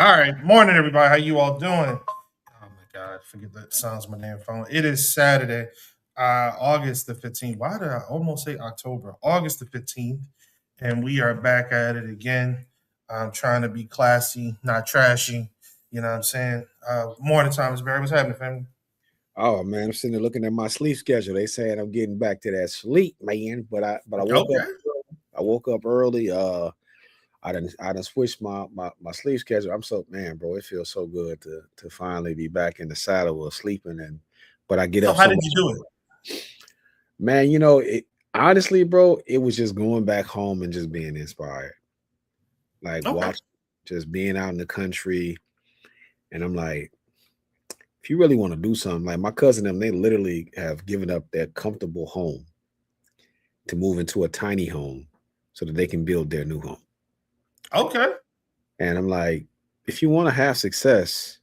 All right, morning, everybody. How you all doing? Oh my God, forget that sounds my damn phone. It is Saturday, August the 15th. Why did I almost say October? August the 15th, and we are back at it again. I'm trying to be classy, not trashy. You know what I'm saying? Morning, Thomas Barry. What's happening, family? Oh man, I'm sitting there looking at my sleep schedule. They saying I'm getting back to that sleep, man. But I woke up. Okay. I woke up early. I done switched my sleep schedule. I'm so man, bro. It feels so good to finally be back in the saddle of sleeping but I get So up how so did much. you do it? Man, it honestly, bro, it was just going back home and just being inspired. Like Okay. watch just being out in the country. And I'm like, if you really want to do something, like my cousin and them, they literally have given up their comfortable home to move into a tiny home so that they can build their new home. Okay. And I'm like, if you want to have success,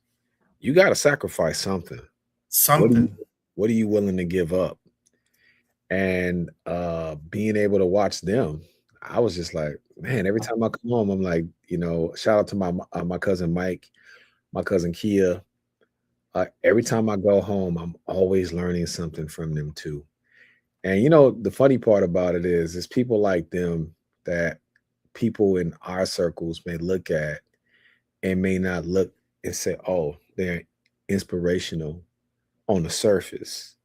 you got to sacrifice something. What are you Something. what are you willing to give up? And being able to watch them, I was just like, man, every time I come home, I'm like, shout out to my cousin Mike, my cousin Kia. Every time I go home, I'm always learning something from them too. And the funny part about it is people like them that people in our circles may look at and may not look and say, oh, they're inspirational on the surface.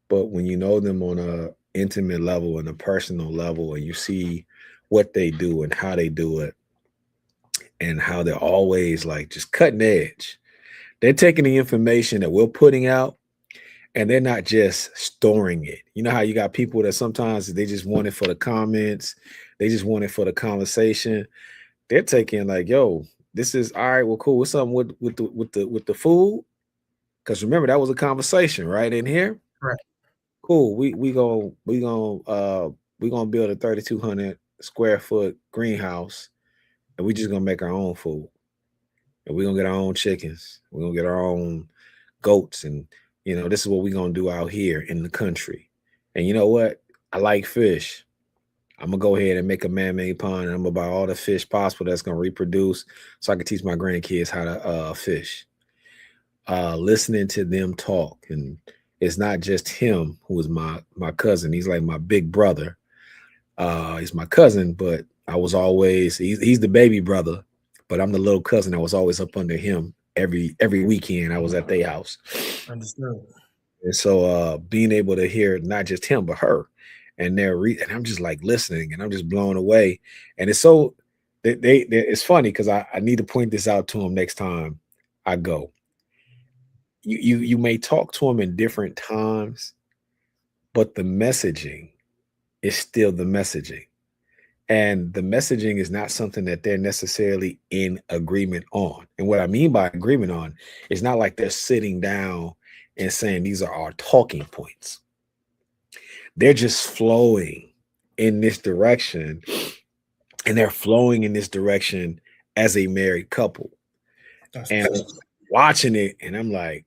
But when you know them on a intimate level and a personal level, and you see what they do and how they do it, and how they're always like just cutting edge, they're taking the information that we're putting out and they're not just storing it. You know how you got people that sometimes they just want it for the comments, they just want it for the conversation. They're taking like, yo, this is all right. Well, cool. What's up with the food? Because remember that was a conversation right in here. Correct. Cool. We gonna build a 3,200 square foot greenhouse, and we just gonna make our own food, and we're gonna get our own chickens. We're gonna get our own goats, and this is what we're gonna do out here in the country. And you know what? I like fish. I'm gonna go ahead and make a man-made pond, and I'm gonna buy all the fish possible that's gonna reproduce, so I can teach my grandkids how to fish. Listening to them talk, and it's not just him who is my cousin. He's like my big brother. He's my cousin, but I was always he's the baby brother, but I'm the little cousin that was always up under him every weekend. I was at their house. Understood. And so being able to hear not just him but her, and and I'm just like listening, and I'm just blown away. And it's so it's funny because I need to point this out to him next time I go. You may talk to him in different times, but the messaging is still the messaging. And the messaging is not something that they're necessarily in agreement on. And what I mean by agreement on is not like they're sitting down and saying these are our talking points. They're just flowing in this direction, and they're flowing in this direction as a married couple. That's And good. watching it, and I'm like,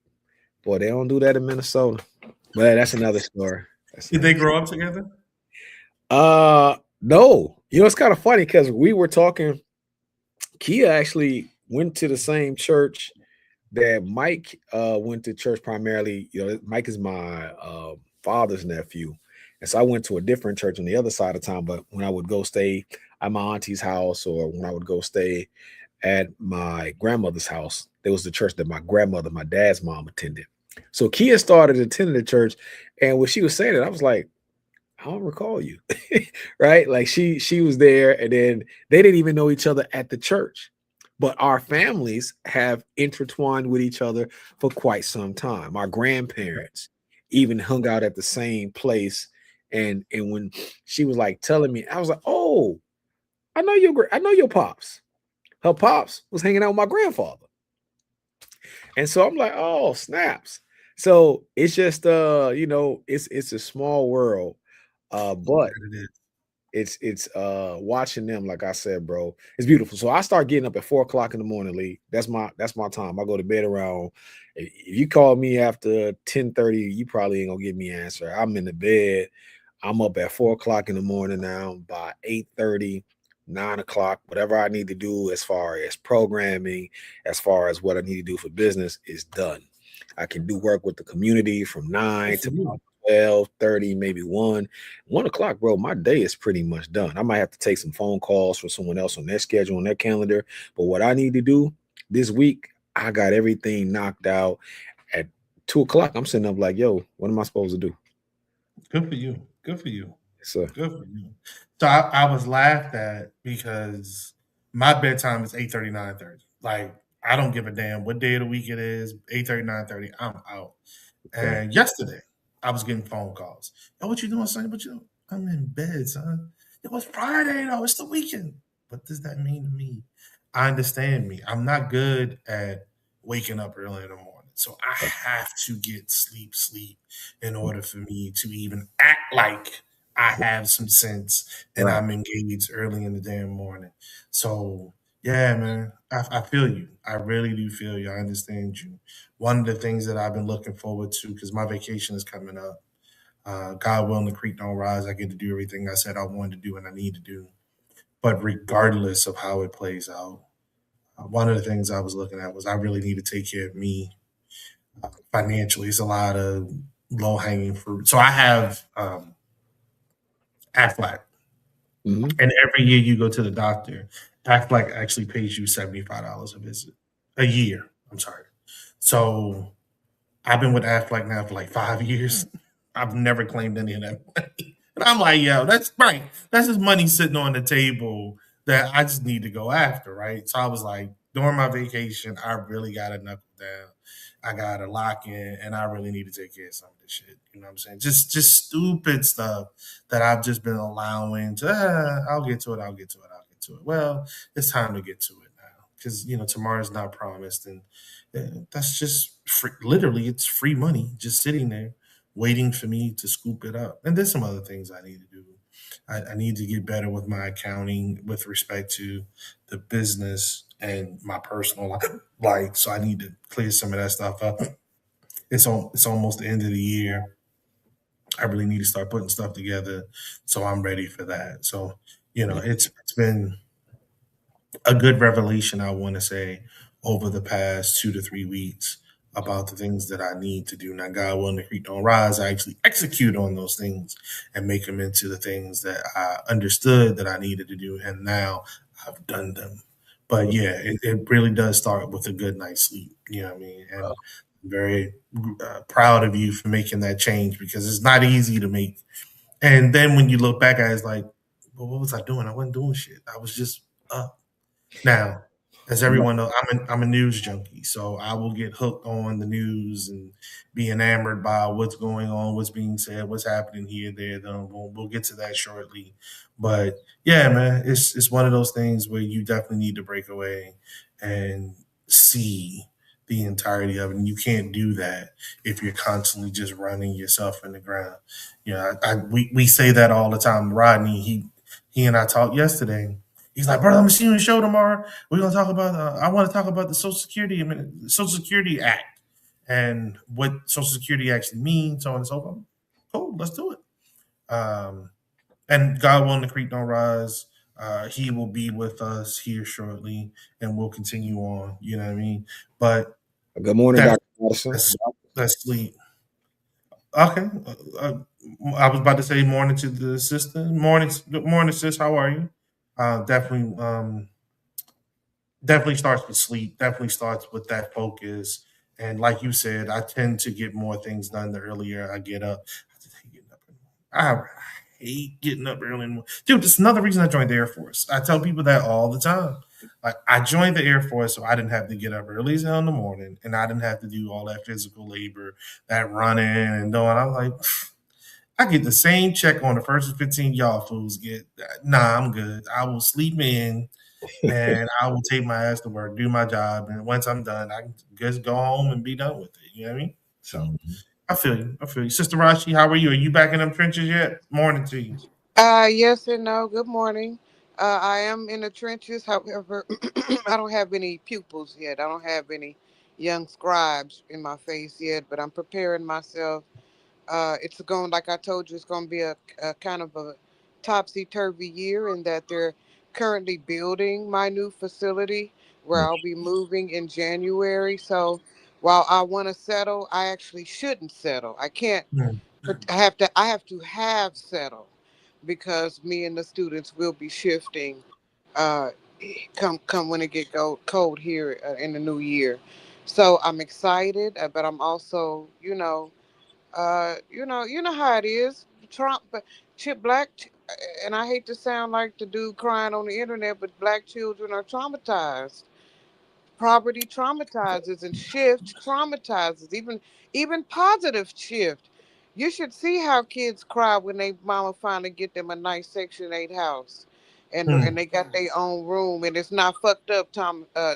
boy, they don't do that in Minnesota. But that's another story. That's Did they another grow up together? no. It's kind of funny because we were talking. Kia actually went to the same church that Mike went to church primarily. Mike is my father's nephew. And so I went to a different church on the other side of town. But when I would go stay at my auntie's house, or when I would go stay at my grandmother's house, there was the church that my grandmother, my dad's mom, attended. So Kia started attending the church. And when she was saying it, I was like, I don't recall you. Right? Like she was there, and then they didn't even know each other at the church. But our families have intertwined with each other for quite some time. Our grandparents even hung out at the same place. And when she was like telling me, I was like, "Oh, I know your pops. Her pops was hanging out with my grandfather." And so I'm like, "Oh, snaps." So it's just it's a small world. But That it is. it's watching them, like I said, bro, it's beautiful. So I start getting up at 4 o'clock in the morning, Lee. That's my time. I go to bed around, if you call me after 10:30, you probably ain't gonna give me an answer. I'm in the bed. I'm up at 4 o'clock in the morning now. By 8:30, 9 o'clock, whatever I need to do as far as programming, as far as what I need to do for business is done. I can do work with the community from Good 9 for to you. 12:30, maybe 1. 1 o'clock, bro, my day is pretty much done. I might have to take some phone calls from someone else on their schedule, on their calendar. But what I need to do this week, I got everything knocked out. At 2 o'clock, I'm sitting up like, yo, what am I supposed to do? Good for you. Good for you. Yes, sir. Good for you. So I was laughed at because my bedtime is 8:30, 9:30. Like I don't give a damn what day of the week it is. 8:30, 9:30. I'm out. Okay. And yesterday, I was getting phone calls. Yo, what you doing, son? What you doing? I'm in bed, son. It was Friday, though. It's the weekend. What does that mean to me? I understand me. I'm not good at waking up early in the morning. So I have to get sleep in order for me to even act like I have some sense and Right. I'm engaged early in the damn morning. So yeah, man, I feel you. I really do feel you. I understand you. One of the things that I've been looking forward to because my vacation is coming up. God willing, the creek don't rise. I get to do everything I said I wanted to do and I need to do. But regardless of how it plays out, one of the things I was looking at was I really need to take care of me financially. It's a lot of low hanging fruit. So I have Aflac, Hmm. and every year you go to the doctor, Aflac actually pays you $75 a visit a year. I'm sorry. So I've been with Affleck now for like 5 years. I've never claimed any of that money. And I'm like, yo, that's right. That's just money sitting on the table that I just need to go after, right? So I was like, during my vacation, I really got to knuckle down. I got to lock in, and I really need to take care of some of this shit. You know what I'm saying? Just stupid stuff that I've just been allowing to. I'll get to it. I'll get to it. I'll get to it. Well, it's time to get to it now because tomorrow's not promised, and that's just free, literally it's free money just sitting there waiting for me to scoop it up. And there's some other things I need to do. I need to get better with my accounting with respect to the business and my personal life. So I need to clear some of that stuff up. It's almost the end of the year. I really need to start putting stuff together so I'm ready for that. So, Yeah. it's been a good revelation, I want to say, over the past 2 to 3 weeks about the things that I need to do. Now, God willing, the creek don't rise. I actually execute on those things and make them into the things that I understood that I needed to do. And now I've done them. But yeah, it really does start with a good night's sleep. You know what I mean? And I'm very proud of you for making that change because it's not easy to make. And then when you look back at it, it's like, well, what was I doing? I wasn't doing shit. I was just up. Now, as I'm everyone knows, I'm a news junkie, so I will get hooked on the news and be enamored by what's going on, what's being said, what's happening here, there. Then we'll get to that shortly. But yeah, man, it's one of those things where you definitely need to break away and see the entirety of it. And you can't do that if you're constantly just running yourself in the ground. We say that all the time. Rodney, he and I talked yesterday. He's like, brother, I'm gonna see you in the show tomorrow. We're gonna talk about. I want to talk about the Social Security Act, and what Social Security actually means, so on and so forth. Cool, let's do it. And God willing, the creek don't rise. He will be with us here shortly, and we'll continue on. You know what I mean? But Good morning, that's Dr. Madison. that's that's sleep. Okay. I was about to say morning to the sister. Morning, good morning, sis. How are you? Definitely. Definitely starts with sleep. Definitely starts with that focus. And like you said, I tend to get more things done the earlier I get up. I just hate getting up. I hate getting up early in the morning. Dude, this is another reason I joined the Air Force. I tell people that all the time. Like I joined the Air Force so I didn't have to get up early as hell in the morning and I didn't have to do all that physical labor, that running and doing. I'm like, I get the same check on the first 15 y'all fools get. Nah, I'm good. I will sleep in and I will take my ass to work, do my job, and once I'm done, I can just go home and be done with it. You know what I mean? So Mhm. I feel you. I feel you. Sister Rashi, how are you? Are you back in them trenches yet? Morning to you. Yes and no. Good morning. I am in the trenches. However, I don't have any pupils yet. I don't have any young scribes in my face yet, but I'm preparing myself. It's going, like I told you, it's going to be a kind of a topsy turvy year in that currently building my new facility where Mm, I'll be moving in January. So while I want to settle, I actually shouldn't settle. I can't. Mm, But I have to have settle because me and the students will be shifting. Uh, come when it get cold here in the new year. So I'm excited, but I'm also, you know how it is. Trump, but and I hate to sound like the dude crying on the internet, but black children are traumatized. Poverty traumatizes and shift traumatizes, even positive shift. You should see how kids cry when they mama finally get them a nice Section 8 house, and mm. they got their own room, and it's not fucked up,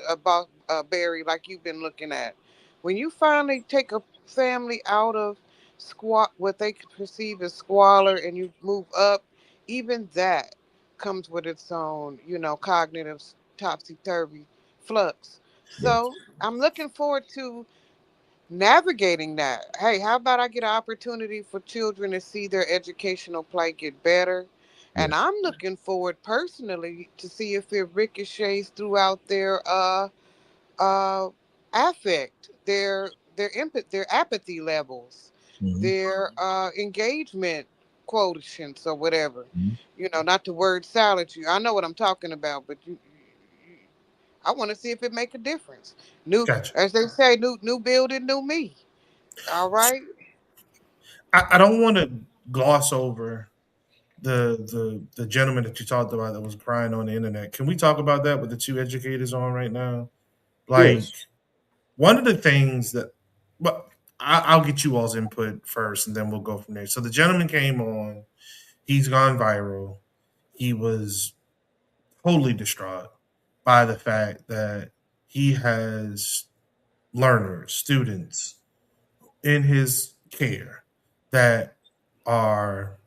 about Barry, like you've been looking at. When you finally take a family out of what they could perceive as squalor, and you move up, even that comes with its own, cognitive topsy turvy flux. yeah. So I'm looking forward to navigating that. Hey, how about I get an opportunity for children to see their educational plight get better? And Yes. I'm looking forward personally to see if it ricochets throughout uh, affect, their apathy levels, Hmm. their engagement quotients or whatever. Hmm. Not the word salad you. I know what I'm talking about, but I want to see if it make a difference. New, Gotcha. as they say, new building, new me. All right. I don't want to gloss over the gentleman that you talked about that was crying on the internet. Can we talk about that with the two educators on right now? Like Yes. one of the things that, but I'll get you all's input first, and then we'll go from there. So the gentleman came on. He's gone viral. He was totally distraught by the fact that he has learners, students in his care that are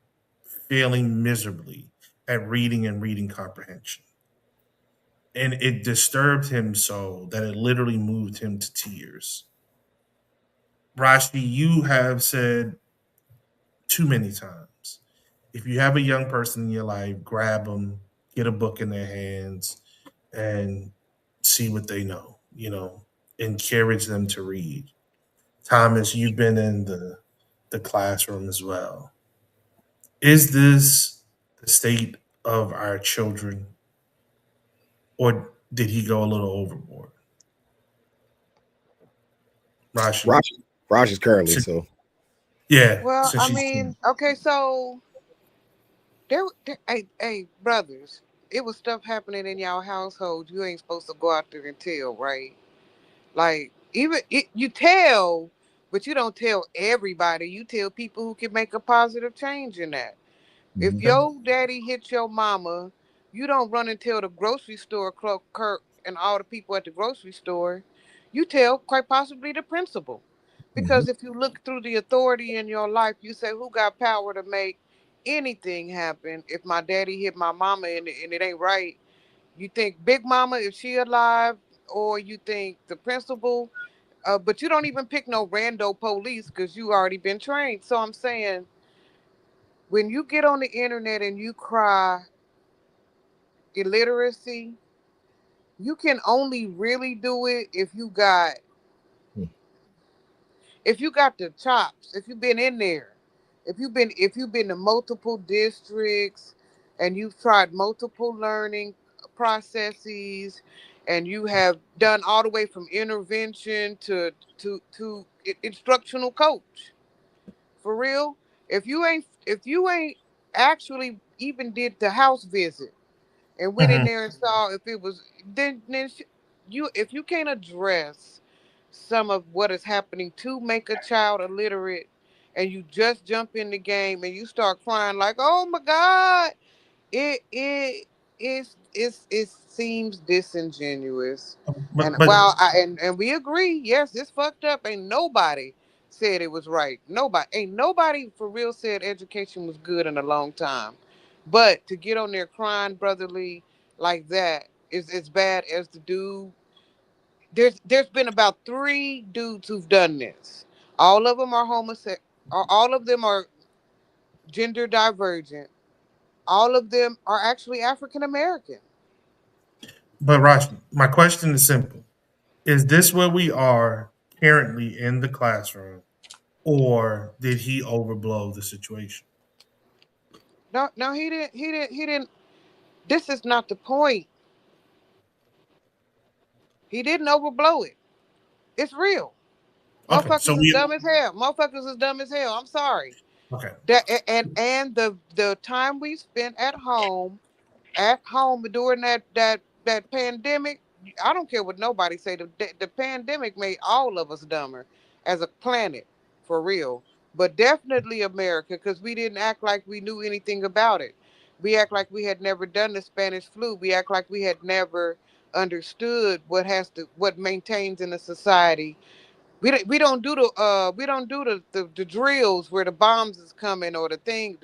failing miserably at reading and reading comprehension. And it disturbed him so that it literally moved him to tears. Rashi, you have said too many times, if you have a young person in your life, grab them, get a book in their hands, and see what they know, encourage them to read. Thomas, you've been in the classroom as well. Is this the state of our children, or did he go a little overboard? Rashi, Raj, Raj is curly, since, so yeah, Well, since I she's mean, okay, so hey, brothers, it was stuff happening in y'all household. You ain't supposed to go out there and tell, right? Like, you tell, but you don't tell everybody. You tell people who can make a positive change in that. If mhm. your daddy hit your mama, you don't run and tell the grocery store clerk and all the people at the grocery store. You tell quite possibly the principal. Mhm. Because if you look through the authority in your life, you say, who got power to make anything happen? If my daddy hit my mama and it ain't right, you think Big Mama, if she alive, or you think the principal, but you don't even pick no rando police because you already been trained. So I'm saying, when you get on the internet and you cry illiteracy, you can only really do it Mm. if you got the chops, if you've been in there, if you've been to multiple districts and you've tried multiple learning processes and you have done all the way from intervention to instructional coach. For real, if you ain't actually even did the house visit and went in Mhm. there and saw if it was, you if you can't address some of what is happening to make a child illiterate, and you just jump in the game and you start crying like, oh my god, it seems disingenuous. but And but while and we agree, yes, this fucked up. Ain't nobody said it was right. Ain't nobody for real said education was good in a long time. But to get on there crying brotherly like that is as bad as the dude. There's been about three dudes who've done this. All of them are homosexual. All of them are gender divergent. All of them are actually African American. But Raj, my question is simple: is this where we are currently in the classroom, or did he overblow the situation? No, no, he didn't. He didn't. He didn't. This is not the point. He didn't overblow it. It's real. Okay, so Motherfuckers is we dumb as hell. Motherfuckers is dumb as hell. I'm sorry. okay. And the time we spent at home during that pandemic, I don't care what nobody say. The pandemic made all of us dumber as a planet, for real. But definitely America, because we didn't act like we knew anything about it. We act like we had never done the Spanish flu. We act like we had never understood what maintains in a society. We don't do the drills where the bombs is coming, or the thing,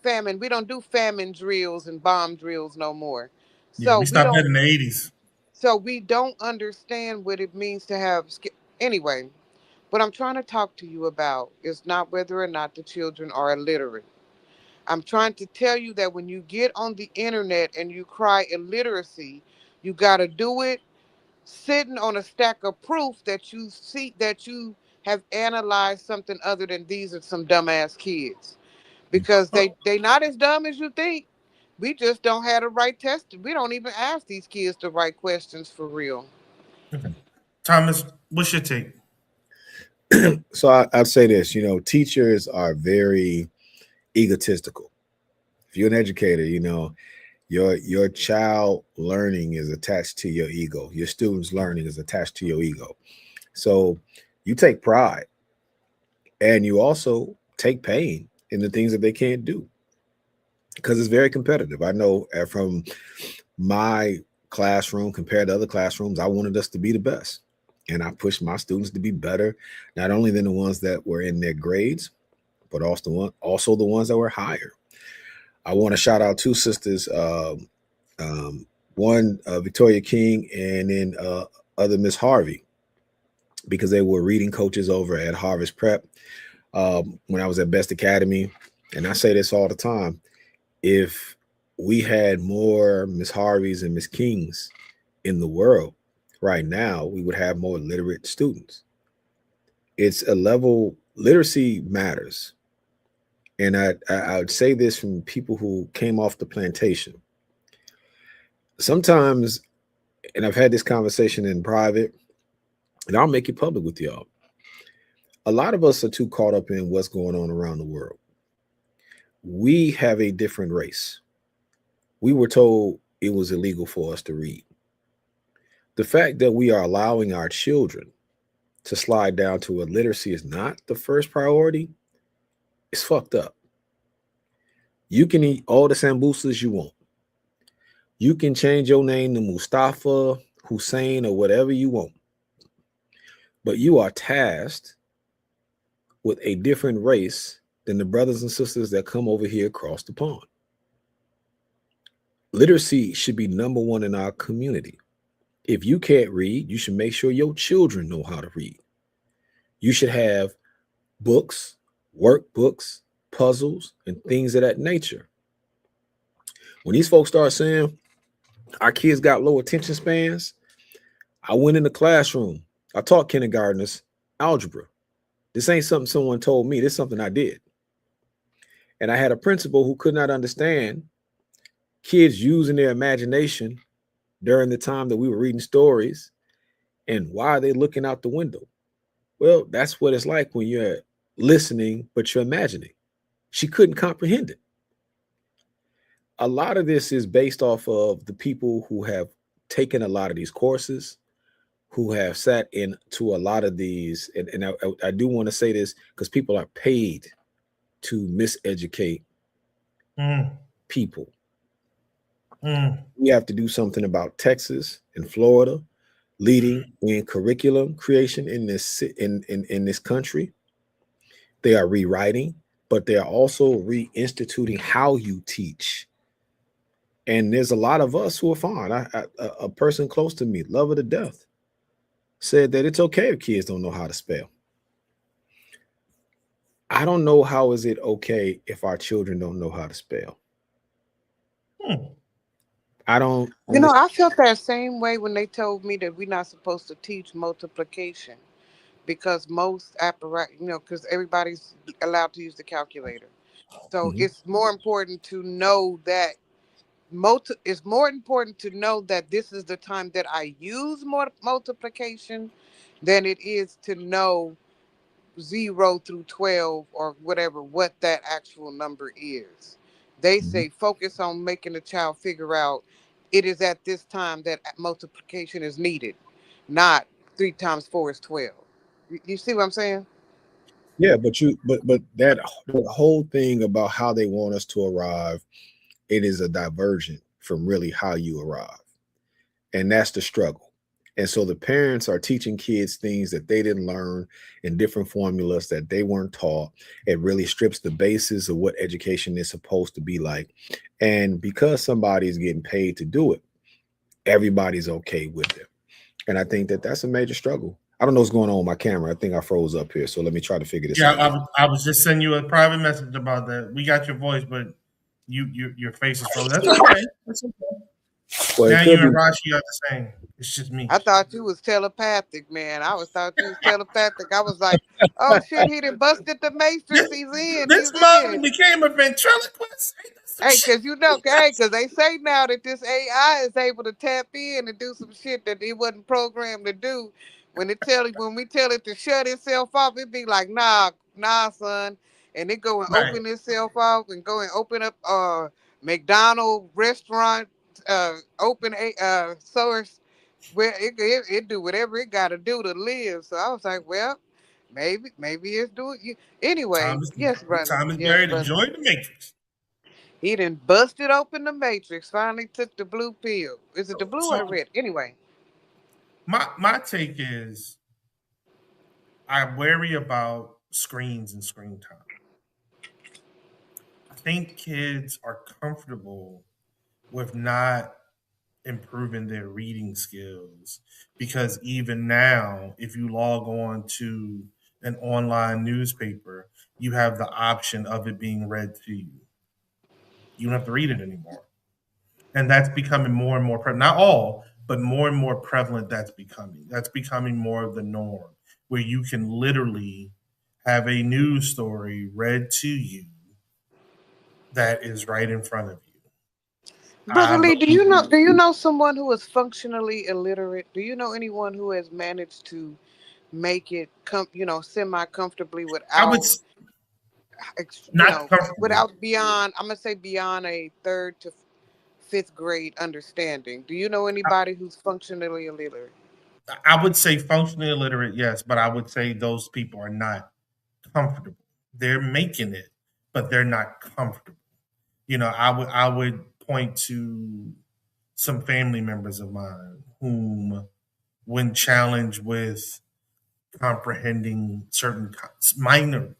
famine. We don't do famine drills and bomb drills no more. Yeah, So we we stopped that don't in the 80s. so we don't understand what it means to have anyway. What I'm trying to talk to you about is not whether or not the children are illiterate. I'm trying to tell you that when you get on the internet and you cry illiteracy, you got to do it sitting on a stack of proof that you have analyzed something other than these are some dumbass kids, because Oh, they not as dumb as you think. We just don't have the right test. We don't even ask these kids the right questions for real. okay. Thomas, what's your take? So I'd say this, teachers are very egotistical. If you're an educator, your child learning is attached to your ego. Your students learning is attached to your ego. So you take pride and you also take pain in the things that they can't do because it's very competitive. I know from my classroom compared to other classrooms, I wanted us to be the best. And I pushed my students to be better, not only than the ones that were in their grades, but also the ones that were higher. I want to shout out two sisters, one Victoria King, and then other Miss Harvey, because they were reading coaches over at Harvest Prep when I was at Best Academy. And I say this all the time: if we had more Miss Harveys and Miss Kings in the world right now, we would have more literate students. It's a level, literacy matters. And I would say this from people who came off the plantation. Sometimes, and I've had this conversation in private, and I'll make it public with y'all. A lot of us are too caught up in what's going on around the world. We have a different race. We were told it was illegal for us to read. The fact that we are allowing our children to slide down to illiteracy is not the first priority. It's fucked up. You can eat all the sambusas you want. You can change your name to Mustafa, Hussein, or whatever you want. But you are tasked with a different race than the brothers and sisters that come over here across the pond. Literacy should be number one in our community. If you can't read, you should make sure your children know how to read. You should have books, workbooks, puzzles, and things of that nature. When these folks start saying our kids got low attention spans, I went in the classroom. I taught kindergartners algebra. This ain't something someone told me. This is something I did. And I had a principal who could not understand kids using their imagination during the time that we were reading stories. And why are they looking out the window? Well, that's what it's like when you're listening, but you're imagining. She couldn't comprehend it. A lot of this is based off of the people who have taken a lot of these courses, who have sat into a lot of these. And I do want to say this because people are paid to miseducate Mm, people. mm. We have to do something about Texas and Florida leading in curriculum creation in this country. They are rewriting, but they are also reinstituting how you teach. And there's a lot of us who are fine. A person close to me, love her to death, said that it's okay if kids don't know how to spell. I don't know how is it okay if our children don't know how to spell. Hmm. I don't You know, understand. I felt that same way when they told me that we're not supposed to teach multiplication because most apparatus, because everybody's allowed to use the calculator. So Mhm. it's more important to know that it's more important to know that this is the time that I use more multiplication than it is to know 0 through 12 or whatever what that actual number is. They Mhm. say focus on making the child figure out it is at this time that multiplication is needed, not 3 times 4 is 12. You see what I'm saying? Yeah, but that the whole thing about how they want us to arrive, it is a diversion from really how you arrive. And that's the struggle. And so the parents are teaching kids things that they didn't learn in different formulas that they weren't taught. It really strips the basis of what education is supposed to be like. And because somebody is getting paid to do it, everybody's okay with it. And I think that that's a major struggle. I don't know what's going on with my camera. I think I froze up here. So let me try to figure this Yeah, out. I was just sending you a private message about that. We got your voice, but your face is frozen. That's okay. That's okay. Well, it Now could you be. and Rashi are the same. It's just me. I thought you was telepathic, man. I was thought you was telepathic. I was like, oh shit, he done busted the matrix. This He's in. this He's mother in. became a ventriloquist. Ain't that some Hey, shit? cause cause they say now that this AI is able to tap in and do some shit that it wasn't programmed to do. When we tell it to shut itself off, it be like, nah, son, and it go and Right. open itself off and go and open up McDonald restaurant, open a source where it do whatever it got to do to live. So I was like, well, maybe it's doing you anyway. Thomas Yes, brother. Thomas Yes, Berry brother. enjoyed the Matrix. He done busted open the matrix. Finally took the blue pill. Is it the blue or So the red? Anyway, my take is I'm wary about screens and screen time. I think kids are comfortable with not improving their reading skills because even now, if you log on to an online newspaper, you have the option of it being read to you. You don't have to read it anymore. And that's becoming more and more prevalent. Not all, but more and more prevalent. That's becoming more of the norm, where you can literally have a news story read to you that is right in front of you. Brother I Lee, believe do you know someone who is functionally illiterate? Do you know anyone who has managed to make it semi comfortably I would without not comfortably. without beyond I'm gonna say beyond a third to fifth grade understanding? Do you know anybody who's functionally illiterate? I would say functionally illiterate, yes, but I would say those people are not comfortable. They're making it, but they're not comfortable. I would point to some family members of mine whom, when challenged with comprehending certain minor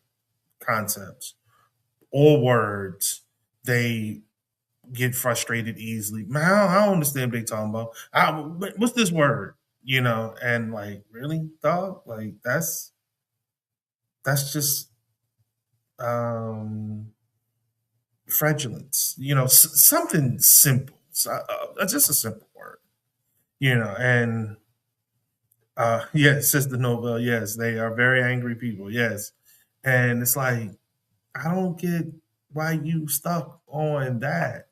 concepts or words, they get frustrated easily. Man, I don't understand what they talking about. What's this word? And like, really, dog? Like that's just um fraudulence. Something simple. Just a simple word. And yes, Sister Nobel. Yes, they are very angry people. Yes, and it's like I don't get why you stuck on that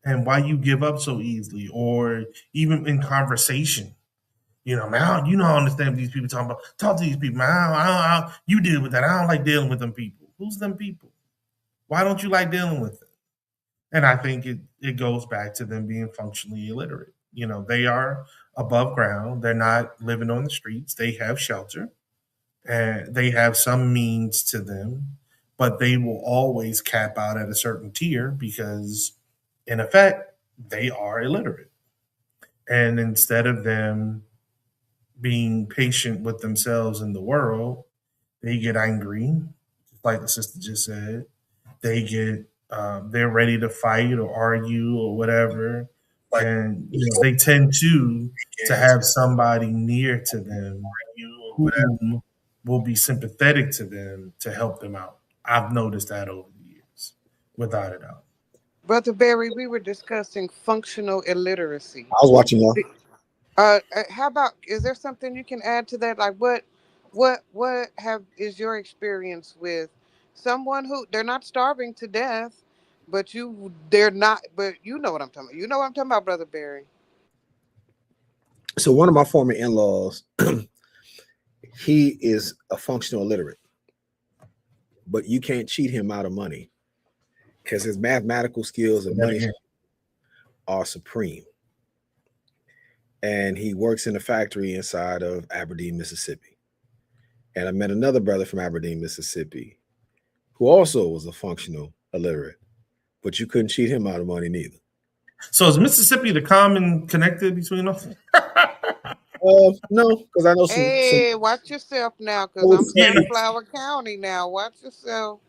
and why you give up so easily, or even in conversation. Man, I don't understand what these people talking about. Talk to these people, man. You deal with that. I don't like dealing with them people. Who's them people? Why don't you like dealing with them? And I think it goes back to them being functionally illiterate. They are above ground. They're not living on the streets. They have shelter and they have some means to them, but they will always cap out at a certain tier because, in effect, they are illiterate. And instead of them being patient with themselves and the world, they get angry, just like the sister just said. They're ready to fight or argue or whatever, and they tend to have somebody near to them whom will be sympathetic to them to help them out. I've noticed that over the years, without a doubt. Brother Barry, we were discussing functional illiteracy. I was watching y'all. How about, is there something you can add to that? Like what have is your experience with someone who they're not starving to death, but they're not, but you know what I'm talking about. You know what I'm talking about, Brother Barry. So one of my former in-laws, he is a functional illiterate, but you can't cheat him out of money because his mathematical skills and money are supreme. And he works in a factory inside of Aberdeen, Mississippi. And I met another brother from Aberdeen, Mississippi, who also was a functional illiterate, but you couldn't cheat him out of money neither. So is Mississippi the common connector between us? No, because I know some. Hey, watch yourself now, I because would I'm say, Sunflower County now. Watch yourself.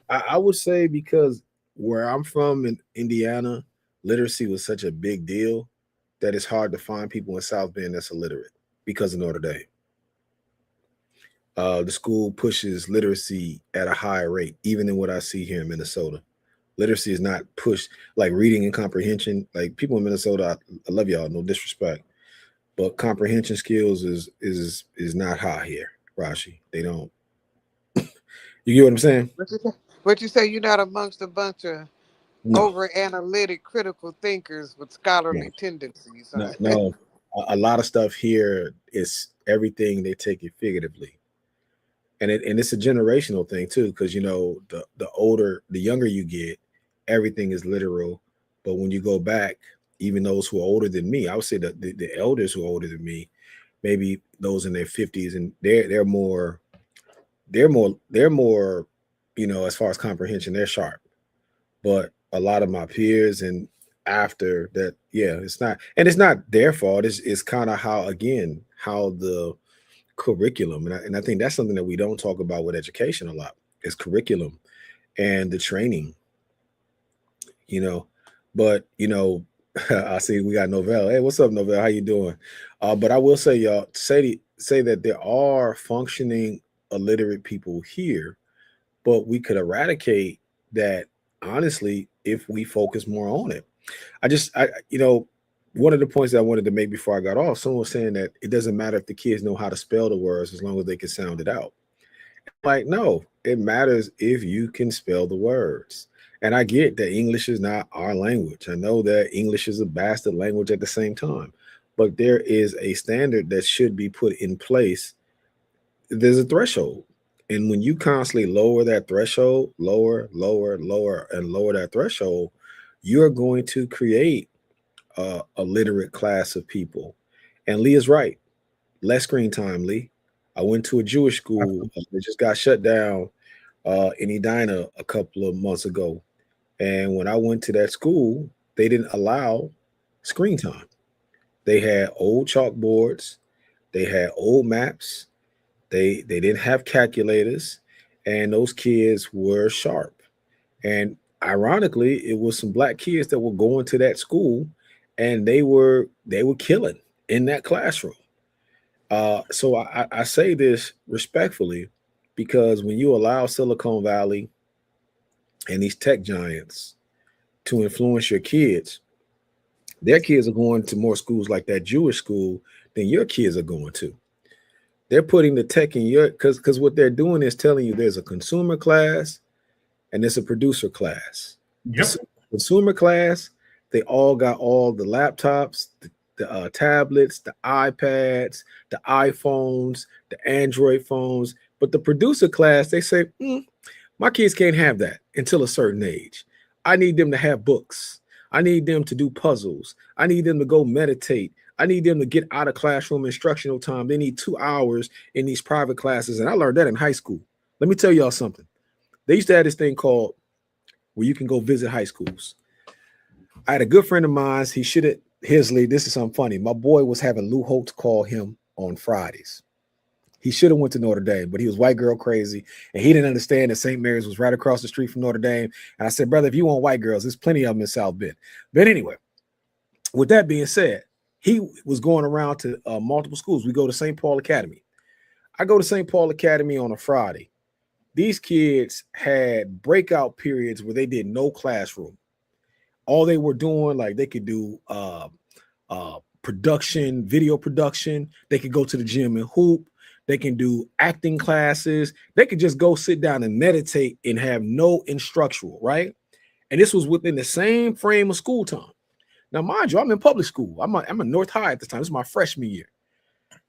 I would say because where I'm from in Indiana, literacy was such a big deal that it's hard to find people in South Bend that's illiterate because of Notre Dame. The school pushes literacy at a higher rate, even than what I see here in Minnesota. Literacy is not pushed like reading and comprehension. Like people in Minnesota, I love y'all, no disrespect, but comprehension skills is not high here, Rashi. They don't. You get what I'm saying? What you say? You're not amongst a bunch of No, over analytic, critical thinkers with no, scholarly tendencies. no, no. A lot of stuff here is everything they take it figuratively, and it's a generational thing too, because the younger you get, everything is literal. But when you go back, even those who are older than me, I would say that the elders who are older than me, maybe those in their 50s, and they're more, as far as comprehension, they're sharp. But a lot of my peers and after that, yeah, it's not their fault. It's kind of how the curriculum, and I think that's something that we don't talk about with education a lot, is curriculum and the training, you know. But I see we got Novell. Hey, what's up, Novell? How you doing? But I will say, y'all, say that there are functioning illiterate people here, but we could eradicate that honestly if we focus more on it. One of the points that I wanted to make before I got off, someone was saying that it doesn't matter if the kids know how to spell the words as long as they can sound it out. Like, no, it matters if you can spell the words. And I get that English is not our language. I know that English is a bastard language at the same time, but there is a standard that should be put in place. There's a threshold. And when you constantly lower that threshold, lower, lower, lower, and lower that threshold, you're going to create a literate class of people. And Lee is right. Less screen time, Lee. I went to a Jewish school that just got shut down in Edina a couple of months ago. And when I went to that school, they didn't allow screen time. They had old chalkboards, they had old maps, they didn't have calculators, and those kids were sharp. And ironically, it was some black kids that were going to that school, and they were killing in that classroom. So I say this respectfully because when you allow Silicon Valley and these tech giants to influence your kids, their kids are going to more schools like that Jewish school than your kids are going to. They're putting the tech in your because what they're doing is telling you there's a consumer class and there's a producer class. Yep. Consumer class, they all got all the laptops, the tablets, the iPads, the iPhones, the Android phones. But the producer class, they say, my kids can't have that until a certain age. I need them to have books. I need them to do puzzles. I need them to go meditate. I need them to get out of classroom instructional time. They need 2 hours in these private classes. And I learned that in high school. Let me tell y'all something. They used to have this thing called where you can go visit high schools. I had a good friend of mine. He should have, Hisley, this is something funny. My boy was having Lou Holtz call him on Fridays. He should have went to Notre Dame, but he was white girl crazy, and he didn't understand that St. Mary's was right across the street from Notre Dame. And I said, brother, if you want white girls, there's plenty of them in South Bend. But anyway, with that being said, he was going around to multiple schools. We go to St. Paul Academy. I go to St. Paul Academy on a Friday. These kids had breakout periods where they did no classroom. all they were doing, like they could do production, video production. They could go to the gym and hoop. They can do acting classes. They could just go sit down and meditate and have no instructional, right? And this was within the same frame of school time. Now, mind you, I'm in public school. I'm a North High at the time. This is my freshman year.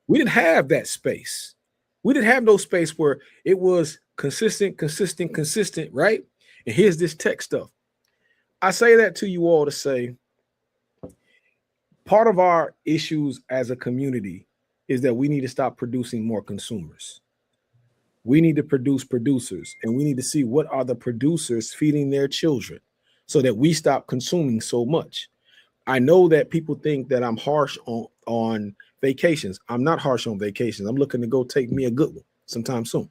We didn't have that space. We didn't have no space where it was consistent, right? And here's this tech stuff. I say that to you all to say part of our issues as a community is that we need to stop producing more consumers. We need to produce producers, and we need to see what are the producers feeding their children so that we stop consuming so much. I know that people think that I'm harsh on vacations. I'm not harsh on vacations. I'm looking to go take me a good one sometime soon.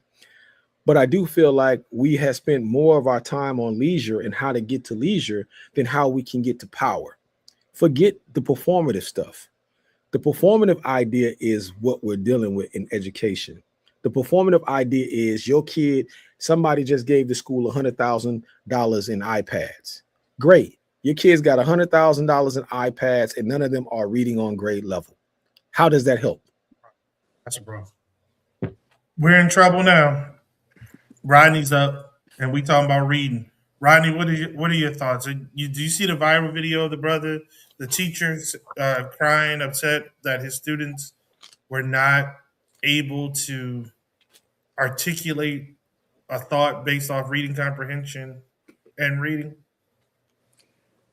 But I do feel like we have spent more of our time on leisure and how to get to leisure than how we can get to power. Forget the performative stuff. The performative idea is what we're dealing with in education. The performative idea is your kid, somebody just gave the school $100,000 in iPads. Great. Your kids got $100,000 in iPads and none of them are reading on grade level. How does that help? That's bro. We're in trouble now. Rodney's up, and we talking about reading. Rodney, what are your thoughts? Do you see the viral video of the brother, the teachers crying, upset that his students were not able to articulate a thought based off reading comprehension and reading?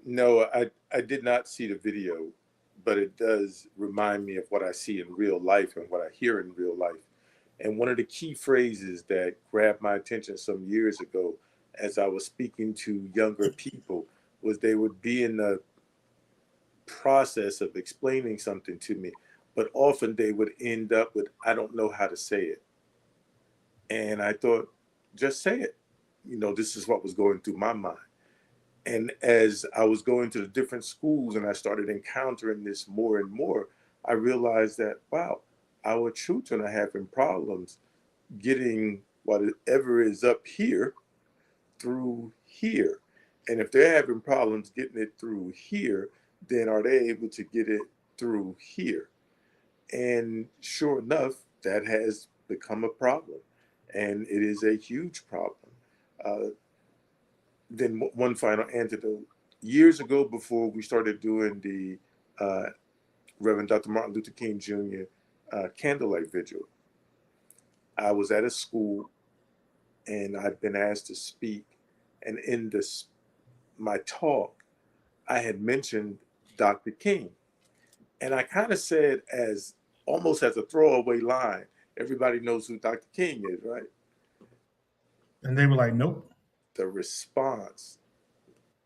No, I did not see the video, but it does remind me of what I see in real life and what I hear in real life. And one of the key phrases that grabbed my attention some years ago as I was speaking to younger people was they would be in the process of explaining something to me, but often they would end up with, I don't know how to say it. And I thought, just say it. This is what was going through my mind. And as I was going to the different schools and I started encountering this more and more, I realized that, wow, our children are having problems getting whatever is up here through here. And if they're having problems getting it through here, then are they able to get it through here? And sure enough, that has become a problem. And it is a huge problem. Uh, then one final antidote. Years ago, before we started doing the uh, Reverend Dr. Martin Luther King Jr. Candlelight Vigil, I was at a school and I'd been asked to speak. And in my talk, I had mentioned Dr. King. And I kind of said, as almost as a throwaway line, everybody knows who Dr. King is, right? And they were like, nope. The response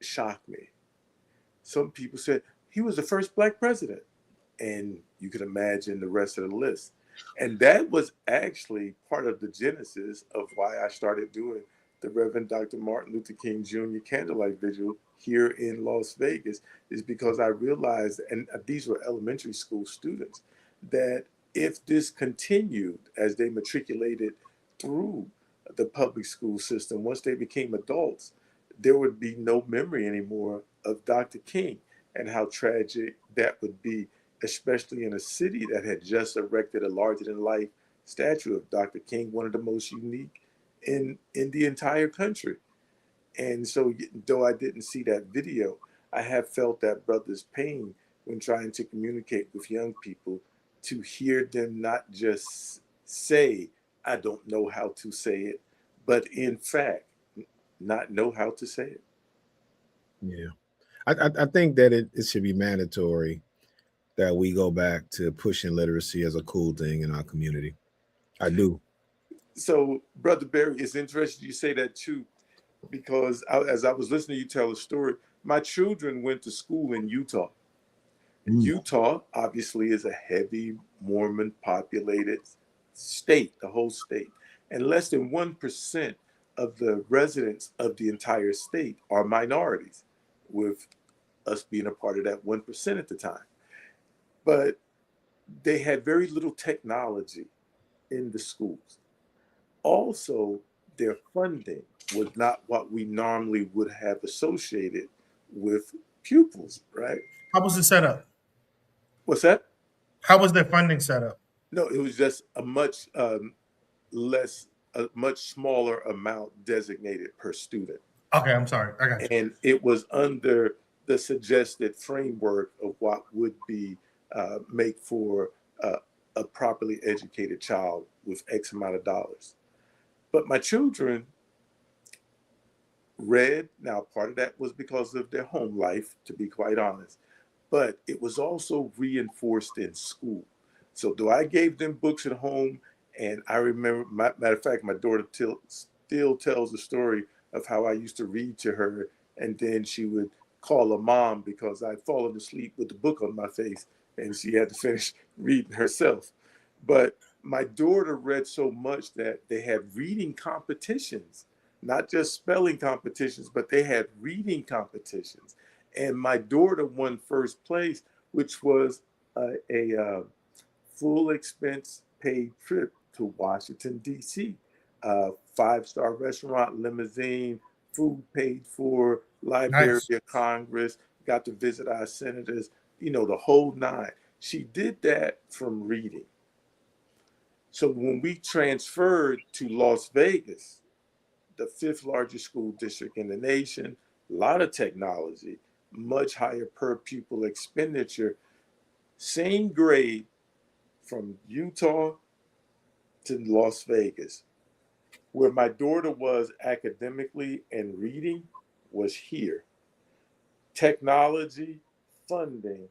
shocked me. Some people said he was the first black president. And you can imagine the rest of the list. And that was actually part of the genesis of why I started doing the Reverend Dr. Martin Luther King Jr. Candlelight Vigil here in Las Vegas, is because I realized, and these were elementary school students, that if this continued as they matriculated through the public school system, once they became adults, there would be no memory anymore of Dr. King, and how tragic that would be, especially in a city that had just erected a larger than life statue of Dr. King, one of the most unique in the entire country. And so, though I didn't see that video, I have felt that brother's pain when trying to communicate with young people, to hear them not just say, I don't know how to say it, but in fact, not know how to say it. Yeah. I think that it should be mandatory that we go back to pushing literacy as a cool thing in our community. I do. So, Brother Barry, it's interesting you say that too, because as I was listening to you tell the story, my children went to school in Utah. Mm. Utah obviously is a heavy Mormon populated state, the whole state. And less than 1% of the residents of the entire state are minorities, with us being a part of that 1% at the time. But they had very little technology in the schools. Also, their funding was not what we normally would have associated with pupils, right? How was it set up? What's that? How was their funding set up? No, it was just a much less, a much smaller amount designated per student. Okay, I'm sorry. I got you. And it was under the suggested framework of what would be make for a properly educated child with X amount of dollars. But my children read. Now, part of that was because of their home life, to be quite honest, but it was also reinforced in school. So, though I gave them books at home, and I remember, matter of fact, my daughter still tells the story of how I used to read to her, and then she would call her mom because I'd fallen asleep with the book on my face, and she had to finish reading herself. But my daughter read so much that they had reading competitions, not just spelling competitions, but they had reading competitions. And my daughter won first place, which was a full expense paid trip to Washington, D.C. Five-star restaurant, limousine, food paid for, Library Nice. of Congress, got to visit our senators, the whole nine. She did that from reading. So when we transferred to Las Vegas, the fifth largest school district in the nation, a lot of technology, much higher per pupil expenditure, same grade from Utah to Las Vegas. Where my daughter was academically and reading was here. Technology, funding,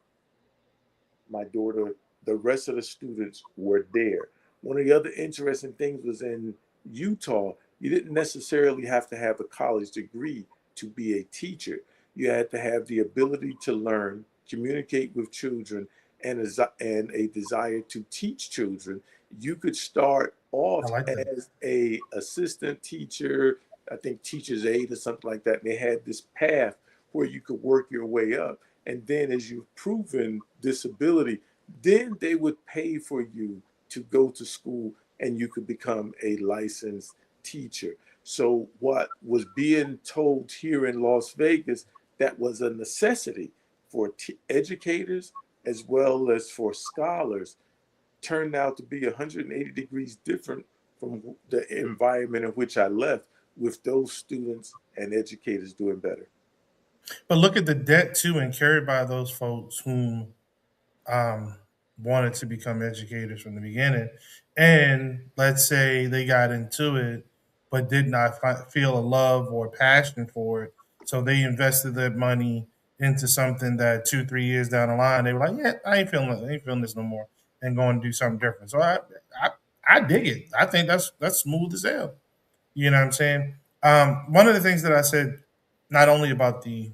my daughter, the rest of the students were there. One of the other interesting things was in Utah, you didn't necessarily have to have a college degree to be a teacher. You had to have the ability to learn, communicate with children, and a desire to teach children. You could start I off like that. as a assistant teacher, I think teacher's aide or something like that. And they had this path where you could work your way up. And then as you've proven this ability, then they would pay for you to go to school and you could become a licensed teacher. So what was being told here in Las Vegas, that was a necessity for educators as well as for scholars, turned out to be 180 degrees different from the environment in which I left, with those students and educators doing better. But look at the debt too, and carried by those folks whom um, wanted to become educators from the beginning. And let's say they got into it, but did not feel a love or passion for it. So they invested their money into something that 2, 3 years down the line, they were like, yeah, I ain't feeling this no more, and going to do something different. So I, I dig it. I think that's smooth as hell. You know what I'm saying? One of the things that I said, not only about the,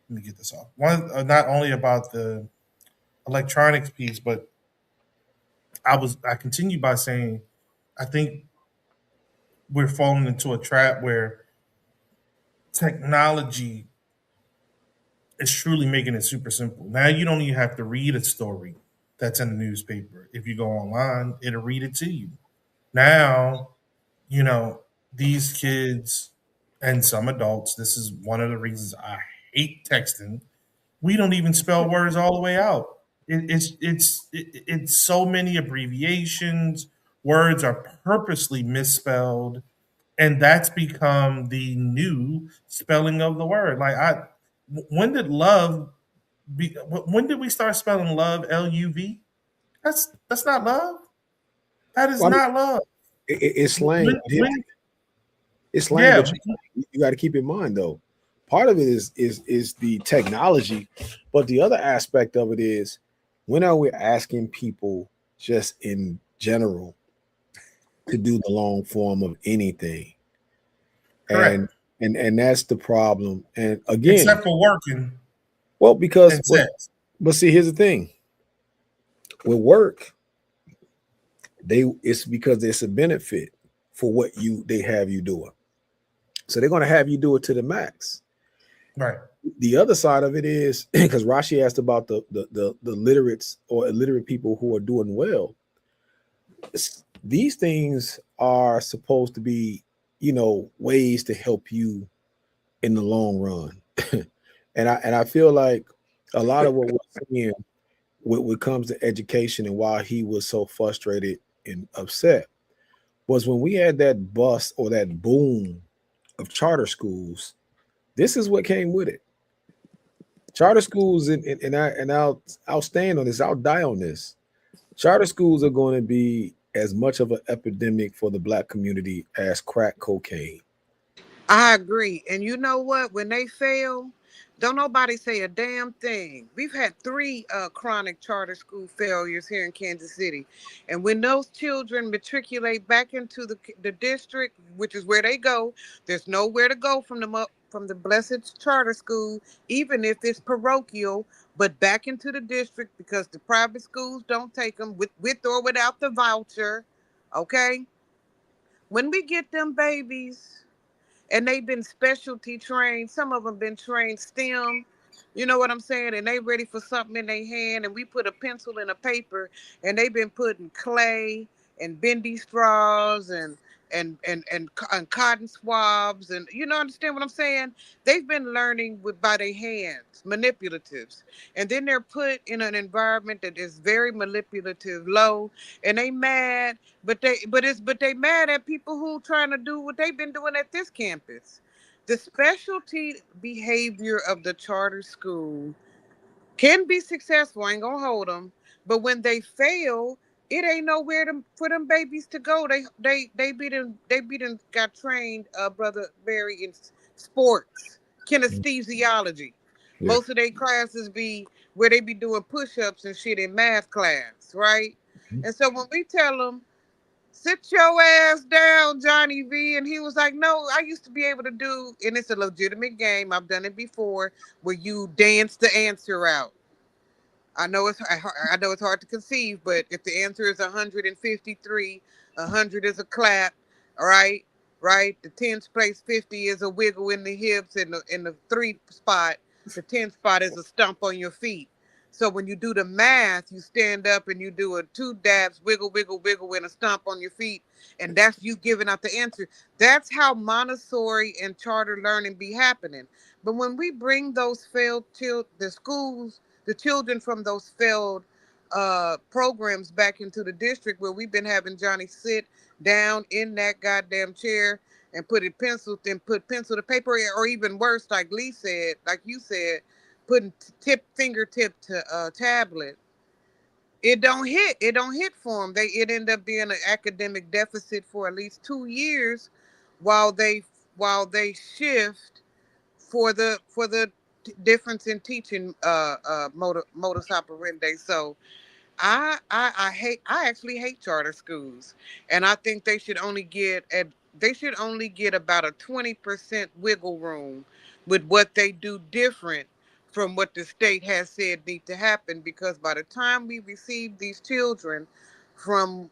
let me get this off. Not only about the electronics piece, but I continued by saying I think we're falling into a trap where technology is truly making it super simple. Now you don't even have to read a story that's in the newspaper. If you go online, it'll read it to you. Now, you know, these kids and some adults, this is one of the reasons I hate texting. We don't even spell words all the way out. It's so many abbreviations. Words are purposely misspelled, and that's become the new spelling of the word. When did love be? When did we start spelling love LUV? That's not love. That is Well, I mean, not love. it's slang. When It's slang, yeah, but you got to keep in mind though. Part of it is the technology, but the other aspect of it is when are we asking people just in general to do the long form of anything? And correct. and that's the problem. And again, Except for working well, because and sex. but see, here's the thing with work, it's because it's a benefit for what they have you doing. So they're going to have you do it to the max. Right. The other side of it is because Rashi asked about the literates or illiterate people who are doing well. These things are supposed to be, ways to help you in the long run. I feel like a lot of what we're seeing when it comes to education and why he was so frustrated and upset was when we had that bust or that boom of charter schools. This is what came with it. Charter schools, I'll stand on this. I'll die on this. Charter schools are going to be as much of an epidemic for the black community as crack cocaine. I agree. And you know what? When they fail, don't nobody say a damn thing. We've had three chronic charter school failures here in Kansas City. And when those children matriculate back into the district, which is where they go, there's nowhere to go from from the blessed charter school, even if it's parochial, but back into the district because the private schools don't take them with or without the voucher. Okay? When we get them babies, and they've been specialty trained. Some of them been trained STEM. You know what I'm saying? And they ready for something in their hand. And we put a pencil in a paper, and they've been putting clay and bendy straws and cotton swabs, and you know, understand what I'm saying? They've been learning with by their hands, manipulatives, and then they're put in an environment that is very manipulative, low, and they mad, but they mad at people who trying to do what they've been doing at this campus. The specialty behavior of the charter school can be successful. I ain't gonna hold them, but when they fail, it ain't nowhere for them babies to go. They got trained, brother Barry, in sports, kinesthesiology. Yeah. Most of their classes be where they be doing push-ups and shit in math class, right? And so when we tell them, sit your ass down, Johnny V. And he was like, no, I used to be able to do, and it's a legitimate game. I've done it before, where you dance the answer out. I know it's hard to conceive, but if the answer is 153, 100 is a clap, all right, right. The tens place 50 is a wiggle in the hips, and the three spot, the 10 spot is a stump on your feet. So when you do the math, you stand up and you do a two dabs, wiggle, wiggle, wiggle, and a stomp on your feet, and that's you giving out the answer. That's how Montessori and charter learning be happening. But when we bring those failed till the schools, the children from those failed programs back into the district, where we've been having Johnny sit down in that goddamn chair and put pencil to paper, or even worse, like Lee said, like you said, putting fingertip to tablet. It don't hit for them. It end up being an academic deficit for at least 2 years, while they shift for the difference in teaching modus operandi. So I actually hate charter schools, and I think they should only get about a 20% wiggle room with what they do different from what the state has said need to happen, because by the time we receive these children from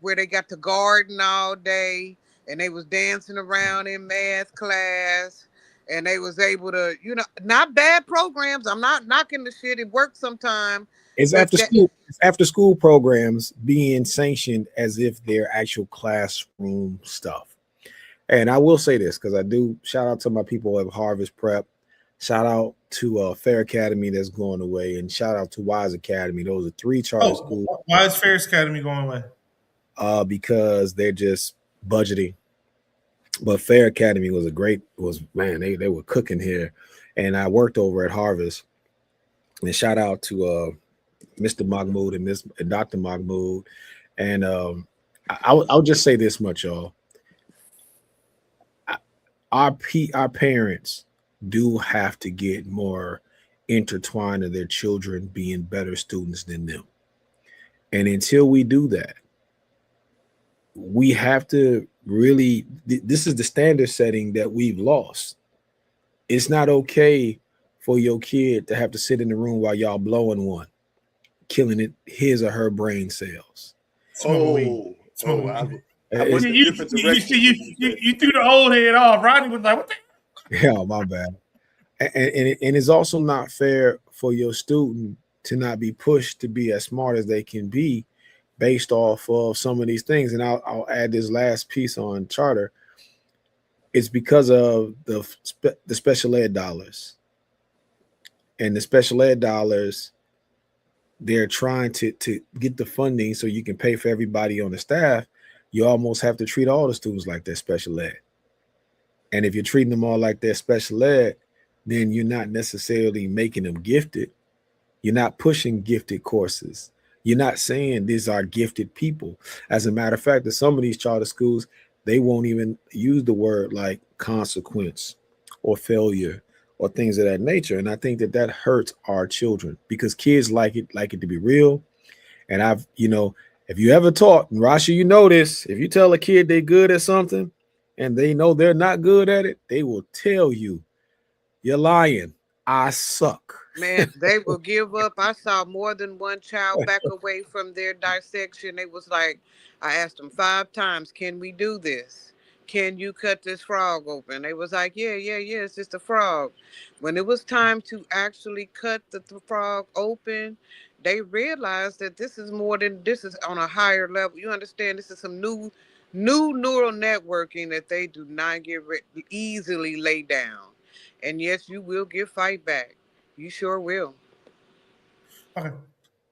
where they got to garden all day and they was dancing around in math class, and they was able to, not bad programs, I'm not knocking the shit, it works sometime, It's but after school. It's after school programs being sanctioned as if they're actual classroom stuff. And I will say this because I do shout out to my people at Harvest Prep. Shout out to Fair Academy that's going away, and shout out to Wise Academy. Those are three charter schools Why is Ferris Academy going away? because they're just budgeting. But Fair Academy was man, they were cooking here. And I worked over at Harvest. And shout out to Mr. Mahmoud and Dr. Mahmoud. And I'll just say this much, y'all. Our parents do have to get more intertwined in their children being better students than them. And until we do that, we have to really, this is the standard setting that we've lost. It's not okay for your kid to have to sit in the room while y'all blowing one, killing his or her brain cells. Smoking weed. Smoking weed. I went a different direction. You threw the old head off. Rodney was like, what the? Yeah, my bad. And it's also not fair for your student to not be pushed to be as smart as they can be based off of some of these things. And I'll add this last piece on charter. It's because of the special ed dollars. And the special ed dollars, they're trying to get the funding so you can pay for everybody on the staff. You almost have to treat all the students like they're special ed. And if you're treating them all like they're special ed, then you're not necessarily making them gifted. You're not pushing gifted courses. You're not saying these are gifted people. As a matter of fact, in some of these charter schools, they won't even use the word like consequence or failure or things of that nature. And I think that that hurts our children because kids like it to be real. And if you ever taught, and Rasha, you know this, if you tell a kid they're good at something and they know they're not good at it, they will tell you, you're lying. I suck. Man, they will give up. I saw more than one child back away from their dissection. They was like, I asked them 5 times, can we do this? Can you cut this frog open? They was like, yeah, yeah, yeah, it's just a frog. When it was time to actually cut the frog open, they realized that this is more than, this is on a higher level. You understand? This is some new neural networking that they do not easily lay down. And yes, you will get fight back. You sure will. Okay.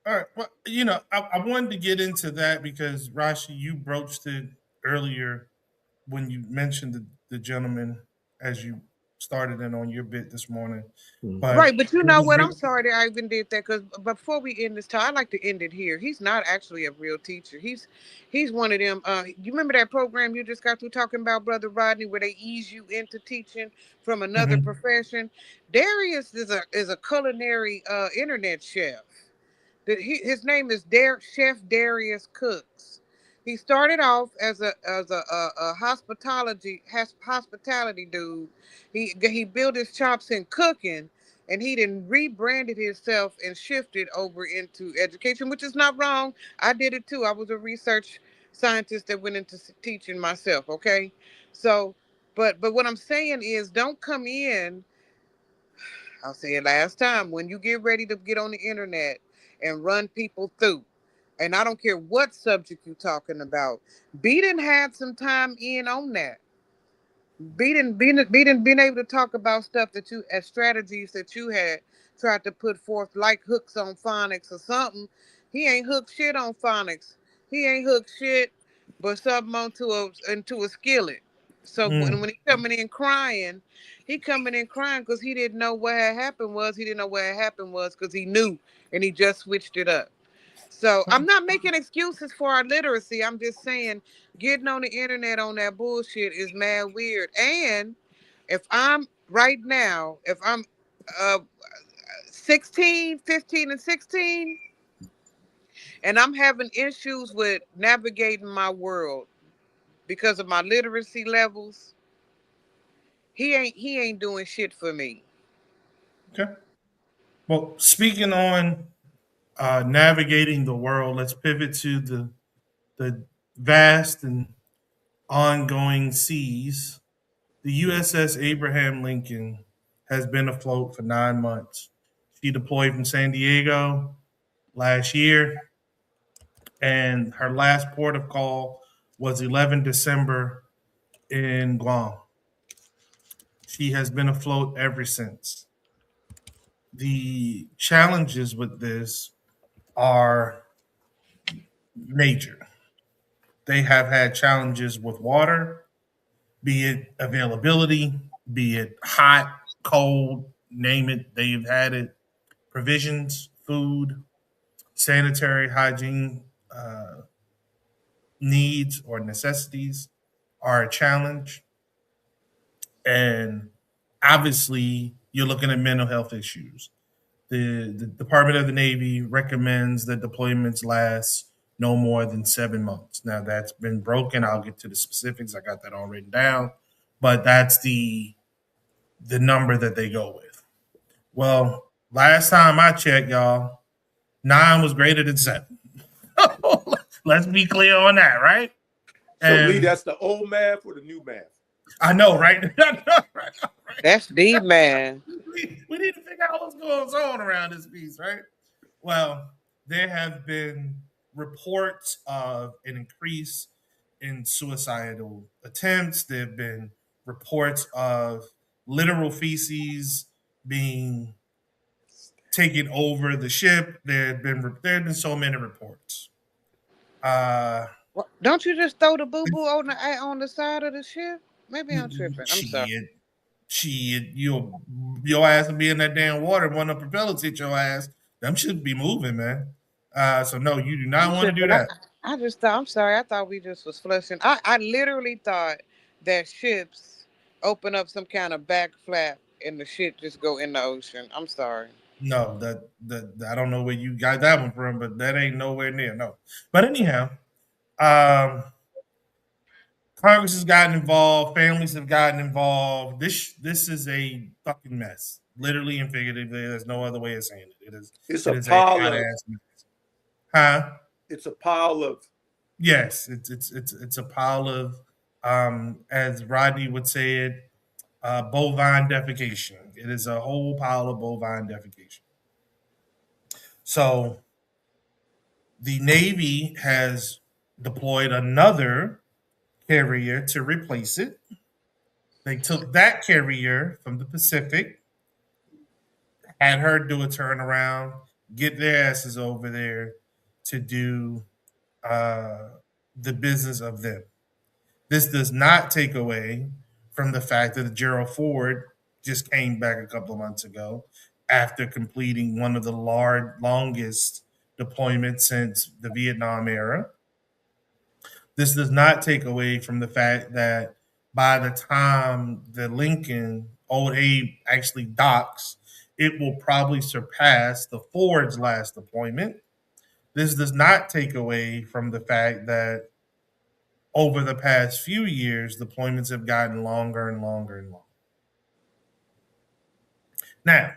All right. Well, I wanted to get into that because Rashi, you broached it earlier when you mentioned the gentleman as you started in on your bit this morning. But Right, but you it know was what? I'm re- sorry that I even did that because before we end this time, I like to end it here. He's not actually a real teacher. He's one of them. You remember that program you just got through talking about, Brother Rodney, where they ease you into teaching from another Mhm. profession? Darius is a culinary internet chef. His name is Chef Darius Cooks. He started off as a hospitality dude. He built his chops in cooking, and he then rebranded himself and shifted over into education, which is not wrong. I did it too. I was a research scientist that went into teaching myself. Okay, so but what I'm saying is, don't come in. I'll say it last time. When you get ready to get on the internet and run people through, and I don't care what subject you're talking about, Beaton had some time in on that. Being able to talk about stuff that you, as strategies that you had tried to put forth, like hooks on phonics or something. He ain't hooked shit on phonics. He ain't hooked shit, but something into a skillet. So Mm. when he coming in crying, he coming in crying because he didn't know what had happened was. He didn't know what had happened was because he knew, and he just switched it up. So I'm not making excuses for our literacy. I'm just saying getting on the internet on that bullshit is mad weird. And if I'm right now, if I'm uh 16, 15, and 16, and I'm having issues with navigating my world because of my literacy levels, he ain't doing shit for me. Okay. Well, speaking on navigating the world, let's pivot to the vast and ongoing seas. The USS Abraham Lincoln has been afloat for 9 months. She deployed from San Diego last year, and her last port of call was 11 December in Guam. She has been afloat ever since. The challenges with this are major. They have had challenges with water, be it availability, be it hot, cold, name it, they've had it. Provisions, food, sanitary hygiene needs or necessities are a challenge. And obviously, you're looking at mental health issues. The Department of the Navy recommends that deployments last no more than 7 months. Now, that's been broken. I'll get to the specifics. I got that all written down. But that's the number that they go with. Well, last time I checked, y'all, 9 was greater than 7. Let's be clear on that, right? So Lee, And that's the old math or the new math? I know, right? I know, right? That's deep, man. We need to figure out what's going on around this piece, right? Well, there have been reports of an increase in suicidal attempts. There have been reports of literal feces being taking over the ship. There have been so many reports. Uh, Don't you just throw the boo boo on the side of the ship? Maybe I'm tripping. I'm sorry. shit, shit, your ass will be in that damn water. One of the propellers hit your ass. Them should be moving, man. So no, you do I'm not want to do tripping. that. I just thought. I'm sorry. I thought we just was flushing. I literally thought that ships open up some kind of back flap and the shit just go in the ocean. I'm sorry. No, that I don't know where you got that one from, but that ain't nowhere near. No, but anyhow, um, Congress has gotten involved. Families have gotten involved. This is a fucking mess, literally and figuratively. There's no other way of saying it. It's It a is a pile hot of. ass mess. Huh? It's a pile of. Yes, it's a pile of, as Rodney would say it, bovine defecation. It is a whole pile of bovine defecation. So the Navy has deployed another carrier to replace it. They took that carrier from the Pacific, had her do a turnaround, get their asses over there to do uh, the business of them. This does not take away from the fact that Gerald Ford just came back a couple of months ago after completing one of the longest deployments since the Vietnam era. This does not take away from the fact that by the time the Lincoln Old Abe actually docks, it will probably surpass the Ford's last deployment. This does not take away from the fact that over the past few years, deployments have gotten longer and longer and longer. Now,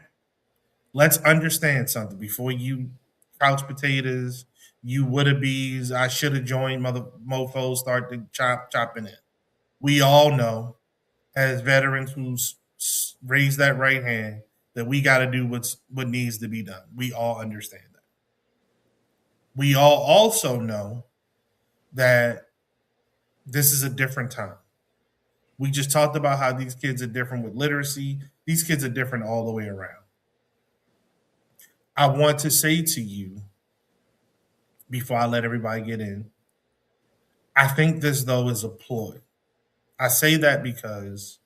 let's understand something before you couch potatoes, you woulda bees, I should have joined mother mofos start to chopping in. We all know as veterans who's raised that right hand that we got to do what needs to be done. We all understand that. We all also know that this is a different time. We just talked about how these kids are different with literacy. These kids are different all the way around. I want to say to you before I let everybody get in, I think this though is a ploy. I say that because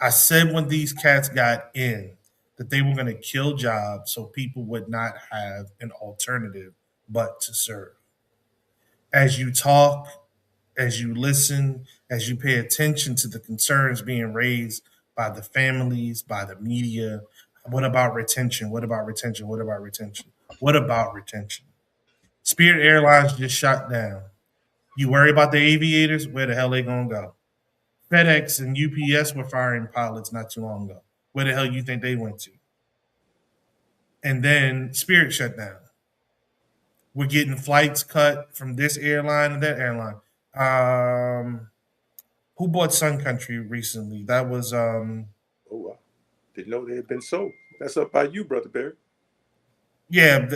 I said when these cats got in that they were going to kill jobs so people would not have an alternative but to serve. As you talk, as you listen, as you pay attention to the concerns being raised by the families, by the media, what about retention? What about retention? What about retention? What about retention? Spirit Airlines just shut down. You worry about the aviators? Where the hell they gonna go? FedEx and UPS were firing pilots not too long ago. Where the hell you think they went to? And then Spirit shut down. We're getting flights cut from this airline and that airline. Um, who bought Sun Country recently? That was Oh, wow. Didn't know they had been sold. That's up by you, Brother Barry. yeah,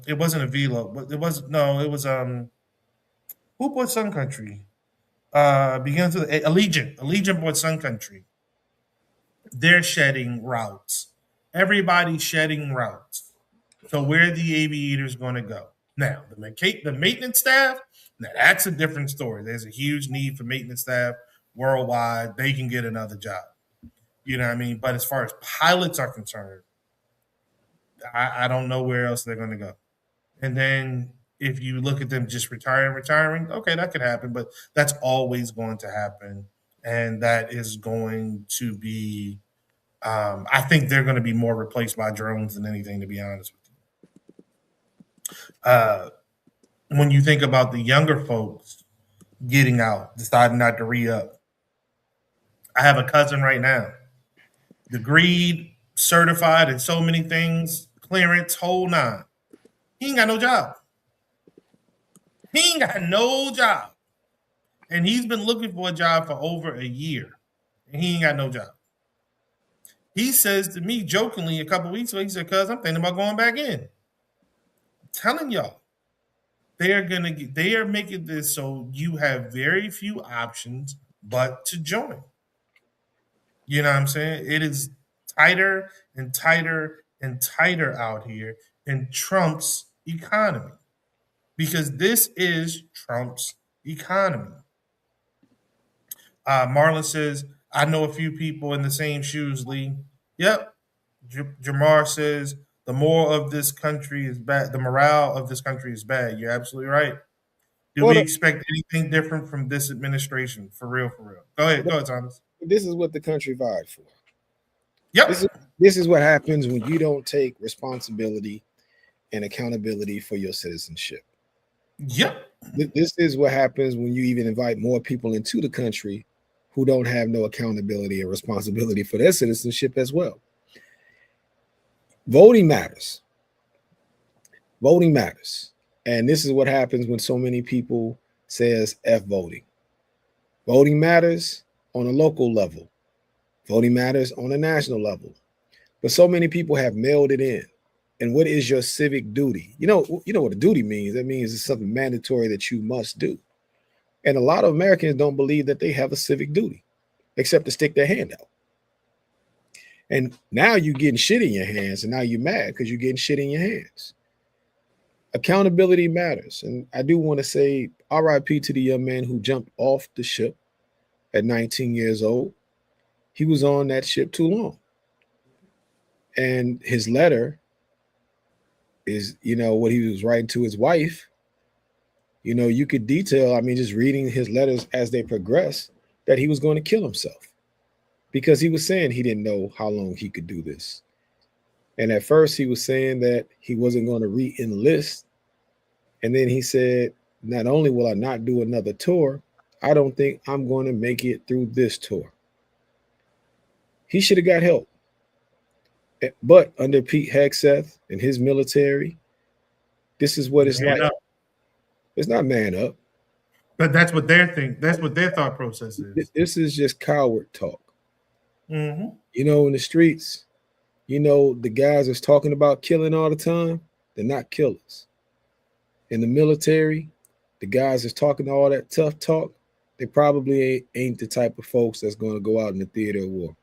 it wasn't a Velo, but it was no, it was who bought Sun Country? Begins with Allegiant. Allegiant bought Sun Country. They're shedding routes. Everybody's shedding routes. So where are the aviators going to go? Now, the maintenance staff, now that's a different story. There's a huge need for maintenance staff worldwide. They can get another job. You know what I mean? But as far as pilots are concerned, I don't know where else they're going to go. And then if you look at them just retiring, okay, that could happen, but that's always going to happen. And that is going to be, I think they're going to be more replaced by drones than anything, to be honest with you. When you think about the younger folks getting out, deciding not to re up, I have a cousin right now, degreed, certified in so many things, clearance, whole nine. He ain't got no job. He ain't got no job. And he's been looking for a job for over a year. And he ain't got no job. He says to me jokingly a couple weeks ago, he said, cuz I'm thinking about going back in. I'm telling y'all, they are making this so you have very few options but to join. You know what I'm saying? It is tighter and tighter and tighter out here in Trump's economy because this is Trump's economy. Marlon says, I know a few people in the same shoes, Lee. Yep. Jamar says, the more of this country is bad. The morale of this country is bad. You're absolutely right. Do we Well, expect anything different from this administration? For real, for real. Go ahead, Thomas. this is what the country vied for. This is Yep. this is what happens when you don't take responsibility and accountability for your citizenship. Yep. This is what happens when you even invite more people into the country who don't have no accountability and responsibility for their citizenship as well. Voting matters. Voting matters. And this is what happens when so many people says F voting. Voting matters on a local level. Voting matters on a national level. But so many people have mailed it in. And what is your civic duty? You know what a duty means. That means it's something mandatory that you must do. And a lot of Americans don't believe that they have a civic duty, except to stick their hand out. And now you're getting shit in your hands, and now you're mad because you're getting shit in your hands. Accountability matters. And I do want to say RIP to the young man who jumped off the ship at 19 years old. He was on that ship too long. And his letter is, what he was writing to his wife. You could detail, just reading his letters as they progress, that he was going to kill himself because he was saying he didn't know how long he could do this. And at first he was saying that he wasn't going to re-enlist. And then he said, not only will I not do another tour, I don't think I'm going to make it through this tour. He should have got help. But under Pete Hegseth and his military, this is what it's like. Up. It's not man up. But that's what their thing. That's what their thought process is. This is just coward talk. Mm-hmm. In the streets, the guys that's talking about killing all the time, they're not killers. In the military, the guys that's talking all that tough talk, they probably ain't the type of folks that's going to go out in the theater of war.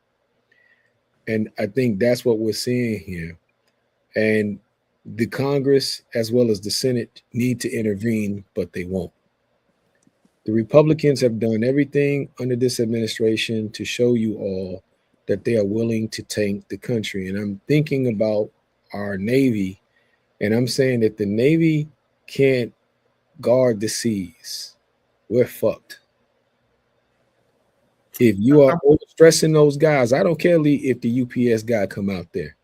And I think that's what we're seeing here. And the Congress, as well as the Senate, need to intervene, but they won't. The Republicans have done everything under this administration to show you all that they are willing to tank the country. And I'm thinking about our Navy, and I'm saying that the Navy can't guard the seas. We're fucked. If you are stressing those guys, I don't care if the UPS guy come out there,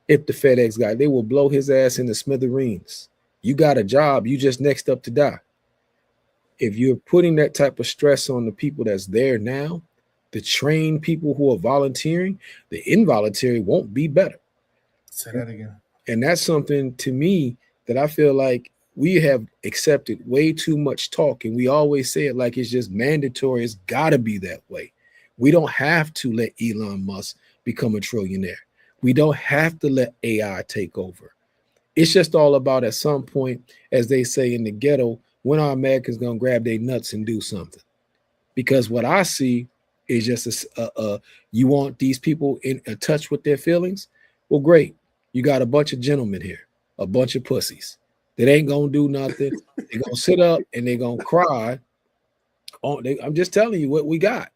if the FedEx guy, they will blow his ass in the smithereens. You got a job, you just next up to die. If you're putting that type of stress on the people that's there now, the trained people who are volunteering, the involuntary won't be better. Say that again. And that's something to me that I feel like we have accepted way too much talk. And we always say it like it's just mandatory. It's got to be that way. We don't have to let Elon Musk become a trillionaire. We don't have to let AI take over. It's just all about at some point, as they say in the ghetto, when are Americans going to grab their nuts and do something? Because what I see is just you want these people in touch with their feelings? Well, great. You got a bunch of gentlemen here, a bunch of pussies that ain't going to do nothing. They're going to sit up and they're going to cry. I'm just telling you what we got.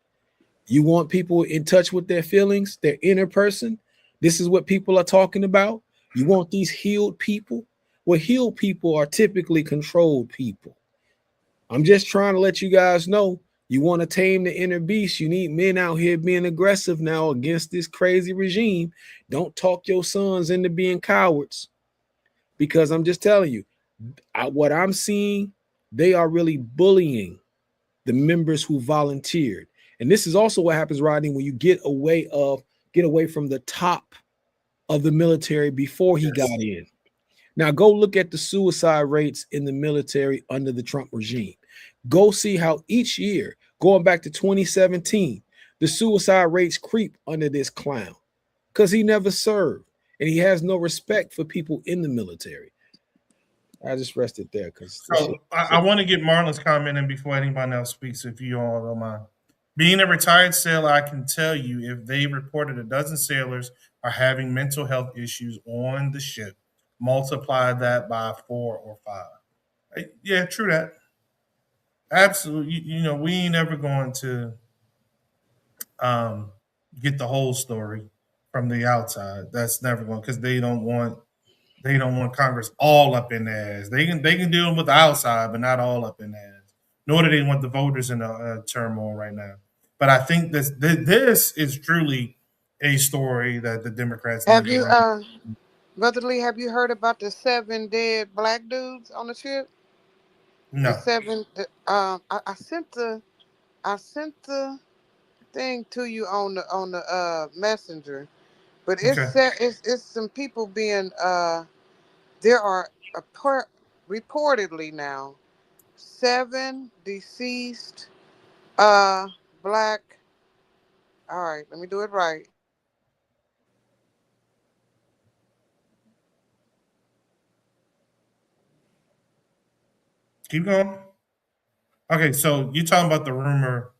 You want people in touch with their feelings, their inner person? This is what people are talking about. You want these healed people? Well, healed people are typically controlled people. I'm just trying to let you guys know, you want to tame the inner beast. You need men out here being aggressive now against this crazy regime. Don't talk your sons into being cowards, because I'm just telling you, what I'm seeing, they are really bullying the members who volunteered. And this is also what happens, Rodney, when you get away from the top of the military before he got in. Now, go look at the suicide rates in the military under the Trump regime. Go see how each year, going back to 2017, the suicide rates creep under this clown because he never served and he has no respect for people in the military. I just rested there because. So I want to get Marlon's comment in before anyone else speaks, if you all don't mind. Being a retired sailor, I can tell you if they reported a dozen sailors are having mental health issues on the ship. Multiply that by 4 or 5. Yeah, true that. Absolutely. We ain't ever going to um, get the whole story from the outside. That's never going because they don't want Congress all up in their ass. They can deal with the outside, but not all up in their ass. Nor do they want the voters in a turmoil right now. But I think this is truly a story that the Democrats Have need to you, run. Brother Lee, have you heard about the 7 dead black dudes on the ship? The No, seven. I sent the thing to you on the messenger, but okay. it's some people being there are reportedly now 7 deceased uh black. All right, let me do it right. Keep going. Okay, so you're talking about the rumor.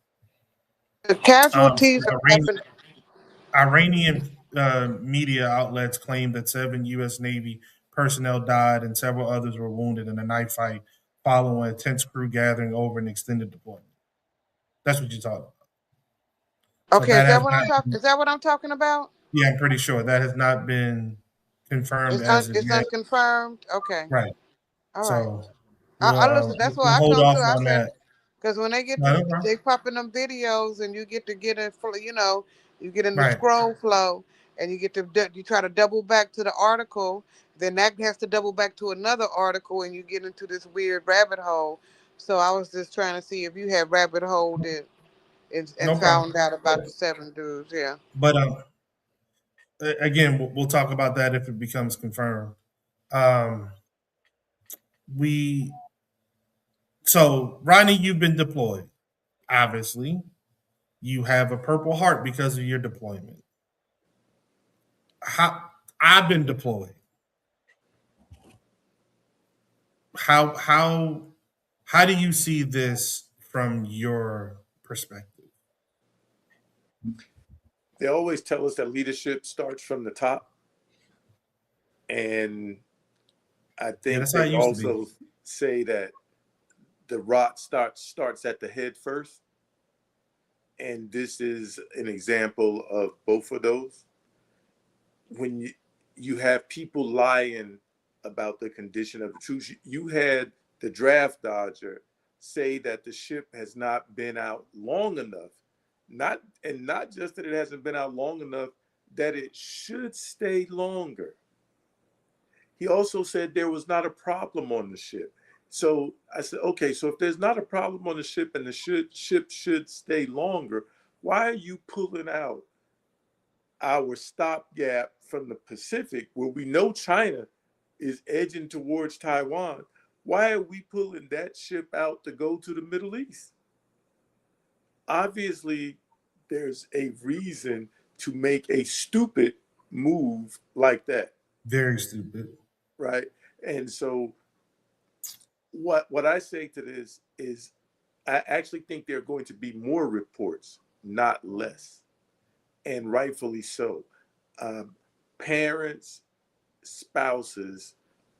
The Some casualties have happened. Iranian media outlets claim that 7 U.S. Navy personnel died and several others were wounded in a knife fight following a tense crew gathering over an extended deployment. That's what you're talking about. So Okay, that is that has what I'm not. talking? Is that what I'm talking about? Yeah, I'm pretty sure that has not been confirmed as of It's yet. unconfirmed. Okay, Right. all right. So I listen. That's what we'll I hold thought off too. I on said, that. because when they get No, to, no problem. they pop in them videos, and you get in full, you get in the Right. scroll flow, and you try to double back to the article, then that has to double back to another article, and you get into this weird rabbit hole. So I was just trying to see if you had rabbit holed it and No problem. found out about the 7 dudes. Yeah. But again, we'll talk about that if it becomes confirmed. Um, we so Ronnie, you've been deployed. Obviously, you have a Purple Heart because of your deployment. How I've been deployed. How how do you see this from your perspective? They always tell us that leadership starts from the top, and I Yeah, think that's how they it used to be. also say that the rot starts at the head first, and this is an example of both of those. When you have people lying about the condition of the troops, you had the draft dodger say that the ship has not been out long enough, not just that it hasn't been out long enough, that it should stay longer. He also said there was not a problem on the ship. So I said, okay, so if there's not a problem on the ship and the ship should stay longer, why are you pulling out our stopgap from the Pacific, where we know China is edging towards Taiwan? Why are we pulling that ship out to go to the Middle East? Obviously, there's a reason to make a stupid move like that, Very stupid. right? And so what I say to this is I actually think there are going to be more reports, not less, and rightfully so. Um, Parents, spouses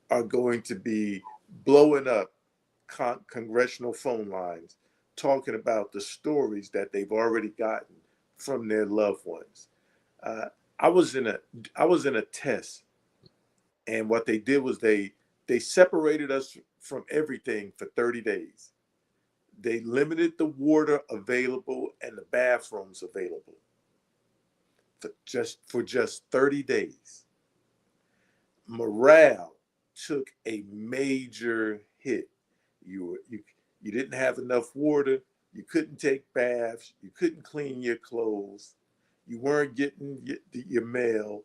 are going to be blowing up congressional phone lines talking about the stories that they've already gotten from their loved ones. Uh, I was in a I was in a test, and what they did was they separated us from everything for 30 days. They limited the water available and the bathrooms available for just 30 days. Morale took a major hit. You didn't have enough water. You couldn't take baths. You couldn't clean your clothes. You weren't getting your mail.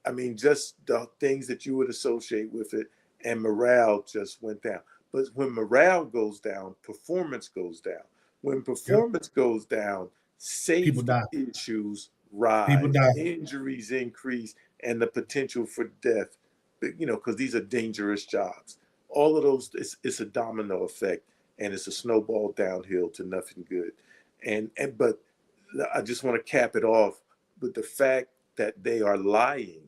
I mean, just the things that you would associate with it, and morale just went down. But when morale goes down, performance goes down. When Yep. performance goes down, People safety die. issues People rise, die. injuries increase, and the potential for death, because these are dangerous jobs. All of those, it's a domino effect, and it's a snowball downhill to nothing good. And but I just want to cap it off with the fact that they are lying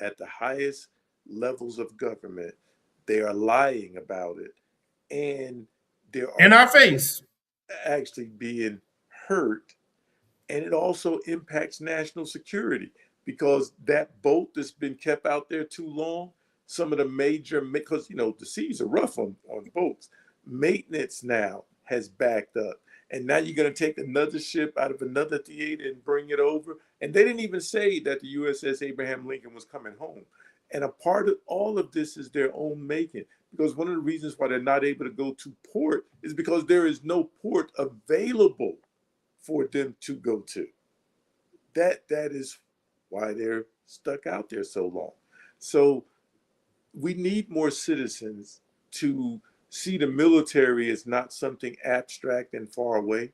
at the highest levels of government. They are lying about it, and there are In our people face. actually being hurt, and it also impacts national security because that boat that's been kept out there too long, some of the major, because the seas are rough on boats, maintenance now has backed up, and now you're going to take another ship out of another theater and bring it over, and they didn't even say that the USS Abraham Lincoln was coming home. And a part of all of this is their own making, because one of the reasons why they're not able to go to port is because there is no port available for them to go to. That is why they're stuck out there so long. So we need more citizens to see the military as not something abstract and far away,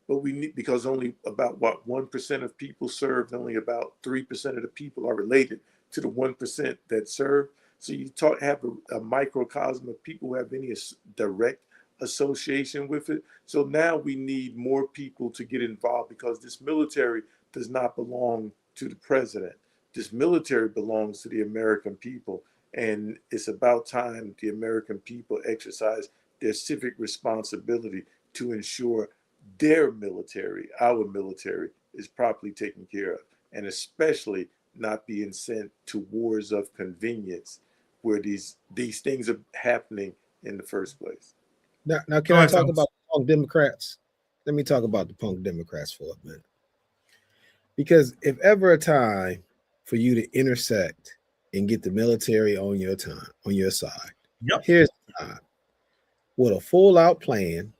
but we need, because only about 1% of people served, only about 3% of the people are related to the 1% that serve. So you have a microcosm of people who have any direct association with it. So now we need more people to get involved, because this military does not belong to the president. This military belongs to the American people, and it's about time the American people exercise their civic responsibility to ensure their military, our military, is properly taken care of, and especially not being sent to wars of convenience where these things are happening in the first place. Now, can Go I ahead, talk Thomas. about punk Democrats? Let me talk about the punk Democrats for a minute. Because if ever a time for you to intersect and get the military on your side, Yep. here's the time. With a full out plan,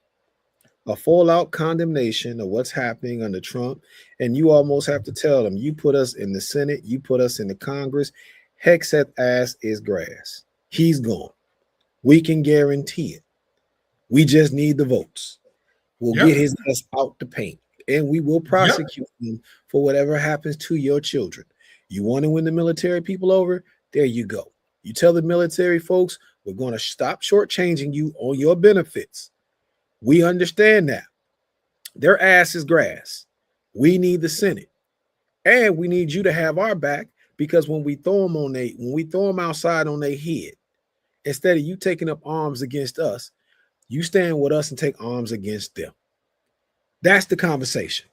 a full out condemnation of what's happening under Trump, and you almost have to tell them, you put us in the Senate, you put us in the Congress, Hexeth ass is grass. He's gone. We can guarantee it. We just need the votes. We'll get Yep. his ass out the paint, and we will Yep. prosecute him for whatever happens to your children. You want to win the military people over? There you go. You tell the military folks, we're going to stop shortchanging you on your benefits. We understand that. Their ass is grass. We need the Senate, and we need you to have our back, because when we throw them outside on their head, instead of you taking up arms against us, you stand with us and take arms against them. That's the conversation.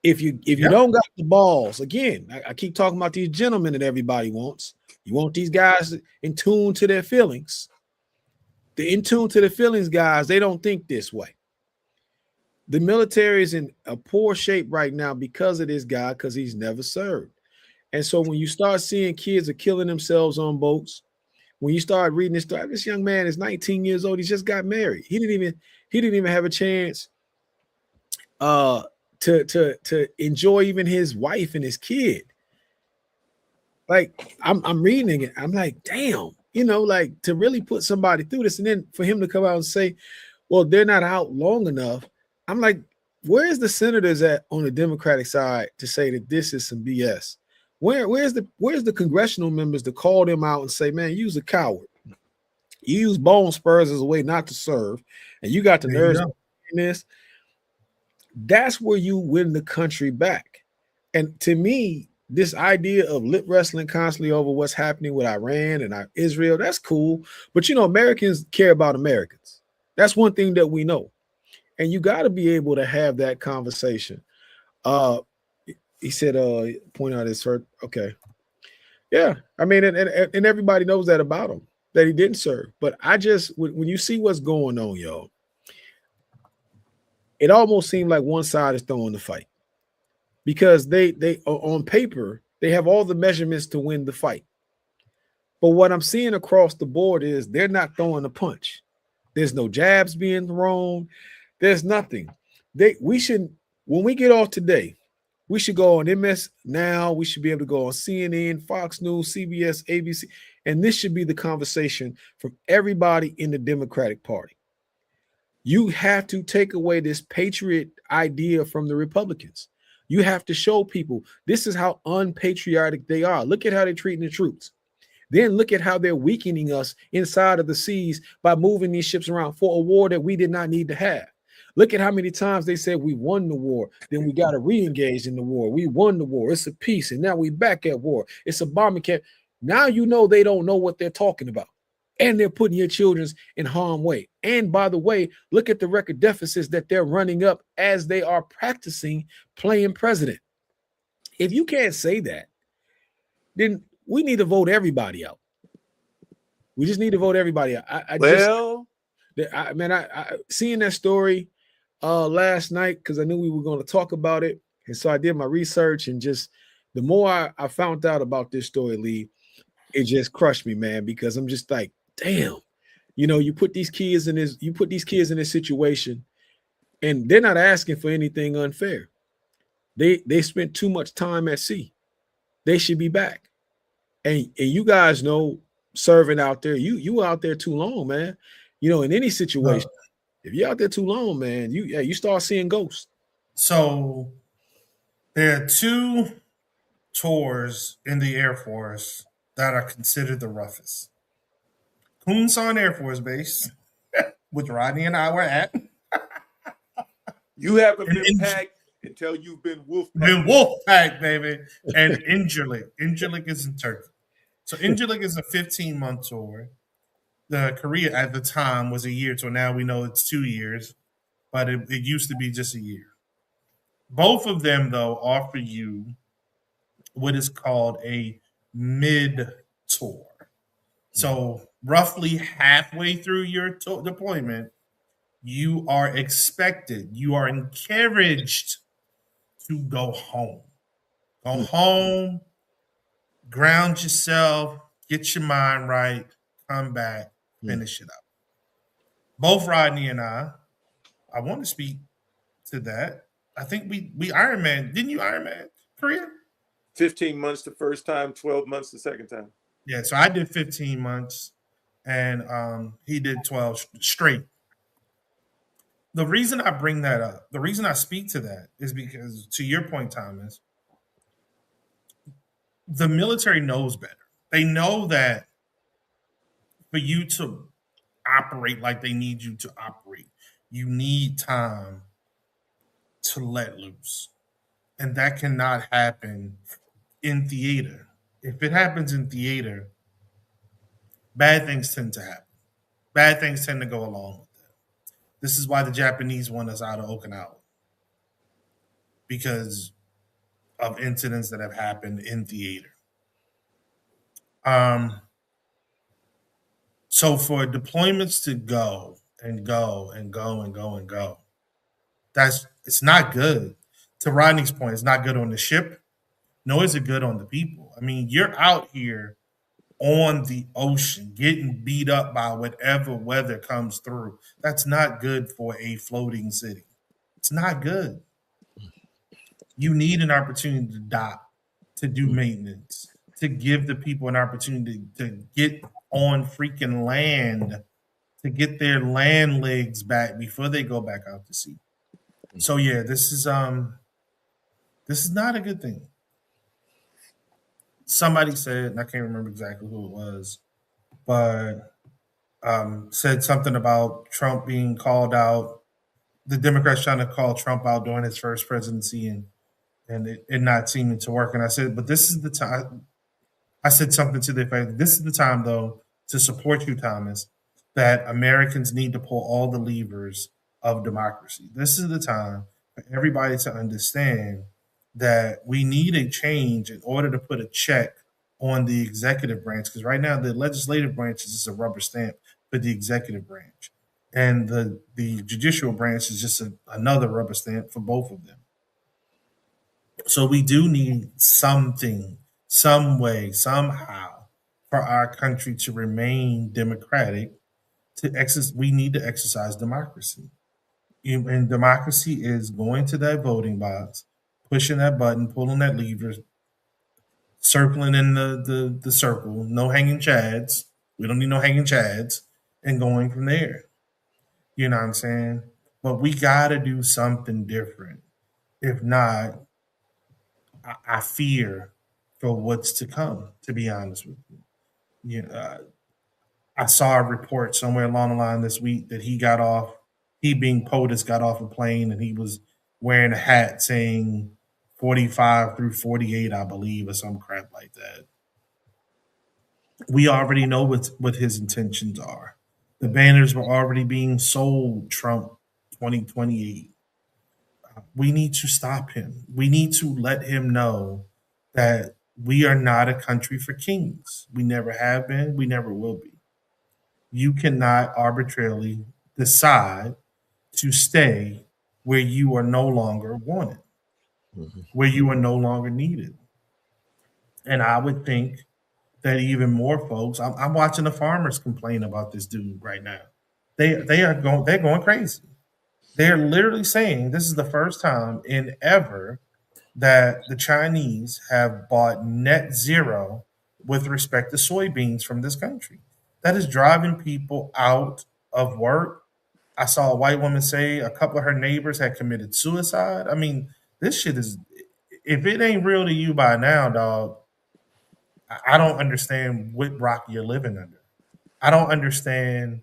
If you Yep. don't got the balls, again, I keep talking about these gentlemen that everybody wants. You want these guys in tune to their feelings. The in tune to the feelings guys, they don't think this way. The military is in a poor shape right now because of this guy, because he's never served. And so when you start seeing kids are killing themselves on boats, when you start reading this story, this young man is 19 years old. He just got married. He didn't even have a chance to enjoy even his wife and his kid. Like I'm reading it, I'm like, damn, like to really put somebody through this, and then for him to come out and say, well, they're not out long enough. I'm like, where's the senators at on the Democratic side to say that this is some BS? Where's the congressional members to call them out and say, man, you's a coward. You use bone spurs as a way not to serve, and you got the There you nerves go. in this. That's where you win the country back. And to me, this idea of lip wrestling constantly over what's happening with Iran and Israel, that's cool. But Americans care about Americans. That's one thing that we know. And you got to be able to have that conversation. He said, point out his hurt. Okay. Yeah. I mean, and everybody knows that about him, that he didn't serve. But when you see what's going on, y'all, it almost seemed like one side is throwing the fight, because they on paper, they have all the measurements to win the fight. But what I'm seeing across the board is they're not throwing a punch. There's no jabs being thrown. There's nothing. We should, when we get off today, we should go on MS Now. We should be able to go on CNN, Fox News, CBS, ABC, and this should be the conversation from everybody in the Democratic Party. You have to take away this patriot idea from the Republicans. You have to show people this is how unpatriotic they are. Look at how they're treating the troops. Then look at how they're weakening us inside of the seas by moving these ships around for a war that we did not need to have. Look at how many times they said we won the war, then we got to re-engage in the war. We won the war. It's a peace, and now we back at war. It's a bombing camp. Now you know they don't know what they're talking about, and they're putting your children in harm's way. And by the way, look at the record deficits that they're running up as they are practicing playing president. If you can't say that, then we need to vote everybody out. We just need to vote everybody out. I seeing that story last night because I knew we were going to talk about it, and so I did my research, and just the more I found out about this story, Lee, it just crushed me, man, because I'm just like, damn, you put these kids in this situation, and they're not asking for anything unfair. They spent too much time at sea. They should be back. And you guys know, serving out there, you out there too long, man. In any situation, if you're out there too long, man, you start seeing ghosts. So there are two tours in the Air Force that are considered the roughest. Kunsan Air Force Base, which Rodney and I were at. You haven't been packed until you've been wolf packed. Been wolf packed, baby. And Incirlik. Incirlik is in Turkey. So Incirlik is a 15-month tour. The Korea at the time was a year, so now we know it's 2 years, but it used to be just a year. Both of them, though, offer you what is called a mid-tour. So roughly halfway through your deployment, you are expected, you are encouraged to go home. Go home, ground yourself, get your mind right, come back, finish it up. Both Rodney and I want to speak to that. I think we Iron Man. Didn't you Iron Man Korea? 15 months the first time, 12 months the second time. Yeah, so I did 15 months, and he did 12 straight. The reason I bring that up, the reason I speak to that is because, to your point, Thomas, the military knows better. They know that for you to operate like they need you to operate, you need time to let loose. And that cannot happen in theater. If it happens in theater, bad things tend to happen. Bad things tend to go along with it. This is why the Japanese want us out of Okinawa, because of incidents that have happened in theater. So for deployments to go and go and go and go and go, it's not good. To Rodney's point, it's not good on the ship. Nor is it good on the people. I mean, you're out here on the ocean getting beat up by whatever weather comes through. That's not good for a floating city. It's not good. You need an opportunity to dock, to do maintenance, to give the people an opportunity to get on freaking land, to get their land legs back before they go back out to sea. So yeah, this is not a good thing. Somebody said, and I can't remember exactly who it was, but said something about Trump being called out, the Democrats trying to call Trump out during his first presidency, and it not seeming to work. And I said, but this is the time. I said something to the effect, this is the time, though, to support you, Thomas, that Americans need to pull all the levers of democracy. This is the time for everybody to understand that we need a change in order to put a check on the executive branch, because right now the legislative branch is just a rubber stamp for the executive branch, and the judicial branch is just another rubber stamp for both of them. So we do need something, some way, somehow, for our country to remain democratic. We need to exercise democracy, and democracy is going to that voting box, pushing that button, pulling that lever, circling in the circle. No hanging chads. We don't need no hanging chads, and going from there. You know what I'm saying? But we got to do something different. If not, I fear for what's to come, to be honest with you. I saw a report somewhere along the line this week that he got off he being POTUS got off a plane and he was wearing a hat saying 45 through 48, I believe, or some crap like that. We already know what his intentions are. The banners were already being sold, Trump 2028. We need to stop him. We need to let him know that we are not a country for kings. We never have been, we never will be. You cannot arbitrarily decide to stay where you are no longer wanted, Mhm. where you are no longer needed. And I would think that even more folks, I'm watching the farmers complain about this dude right now. They're going crazy. They're literally saying this is the first time in ever that the Chinese have bought net zero with respect to soybeans from this country. That is driving people out of work. I saw a white woman say a couple of her neighbors had committed suicide. I mean, this shit is, if it ain't real to you by now, dog, I don't understand what rock you're living under. I don't understand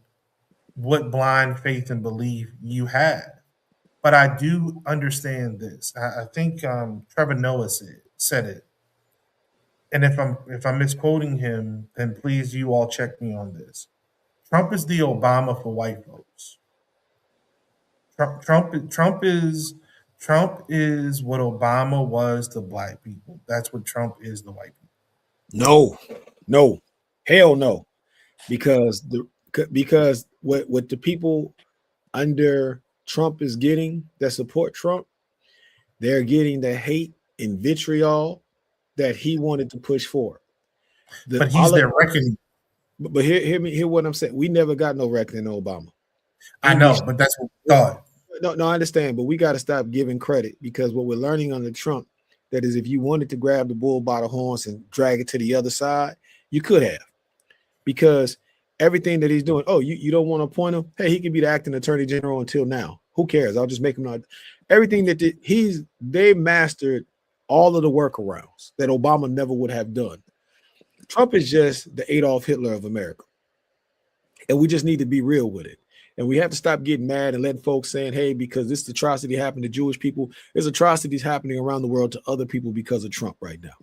what blind faith and belief you have. But I do understand this. I think Trevor Noah said it, and if I'm misquoting him, then please you all check me on this. Trump is the Obama for white folks. Trump is what Obama was to black people. That's what Trump is to white people. No, no, hell no, because what the people under Trump is getting that support Trump, they're getting the hate and vitriol that he wanted to push forward. But he's their reckoning. But hear what I'm saying. We never got no reckoning on Obama. I know, but that's what we thought. No, I understand, but we got to stop giving credit, because what we're learning under Trump, that is, if you wanted to grab the bull by the horns and drag it to the other side, you could have, because everything that he's doing. Oh, you don't want to appoint him? Hey, he can be the acting attorney general until now. Who cares? I'll just make him not. Everything that they mastered all of the workarounds that Obama never would have done. Trump is just the Adolf Hitler of America. And we just need to be real with it. And we have to stop getting mad and letting folks saying, hey, because this atrocity happened to Jewish people, there's atrocities happening around the world to other people because of Trump right now.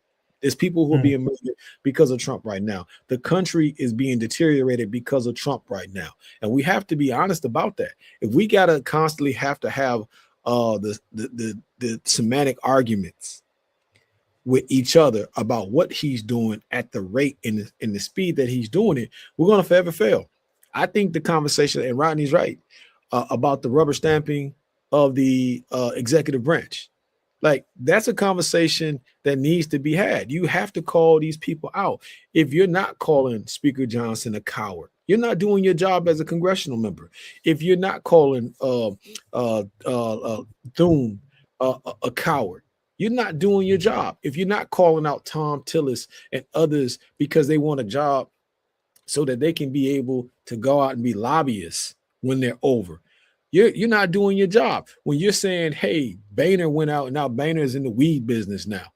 There's people who are being murdered because of Trump right now. The country is being deteriorated because of Trump right now. And we have to be honest about that. If we got to constantly have to have the semantic arguments with each other about what he's doing at the rate and the speed that he's doing it, we're going to forever fail. I think the conversation, and Rodney's right, about the rubber stamping of the executive branch. Like, that's a conversation that needs to be had. You have to call these people out. If you're not calling Speaker Johnson a coward, you're not doing your job as a congressional member. If you're not calling Thune a coward, you're not doing your job. If you're not calling out Tom Tillis and others because they want a job so that they can be able to go out and be lobbyists when they're over, you're not doing your job. When you're saying, hey, Boehner went out and now Boehner is in the weed business now.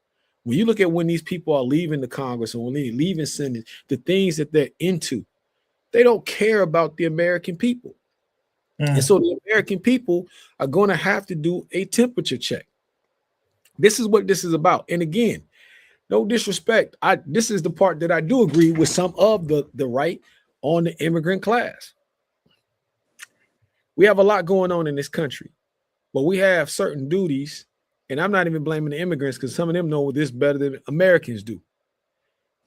When you look at when these people are leaving the Congress and when they're leaving Senate, the things that they're into, they don't care about the American people. And so the American people are going to have to do a temperature check. This is what this is about. And again, no disrespect, this is the part that I do agree with some of the right on the immigrant class. We have a lot going on in this country, but we have certain duties, and I'm not even blaming the immigrants because some of them know this better than Americans do.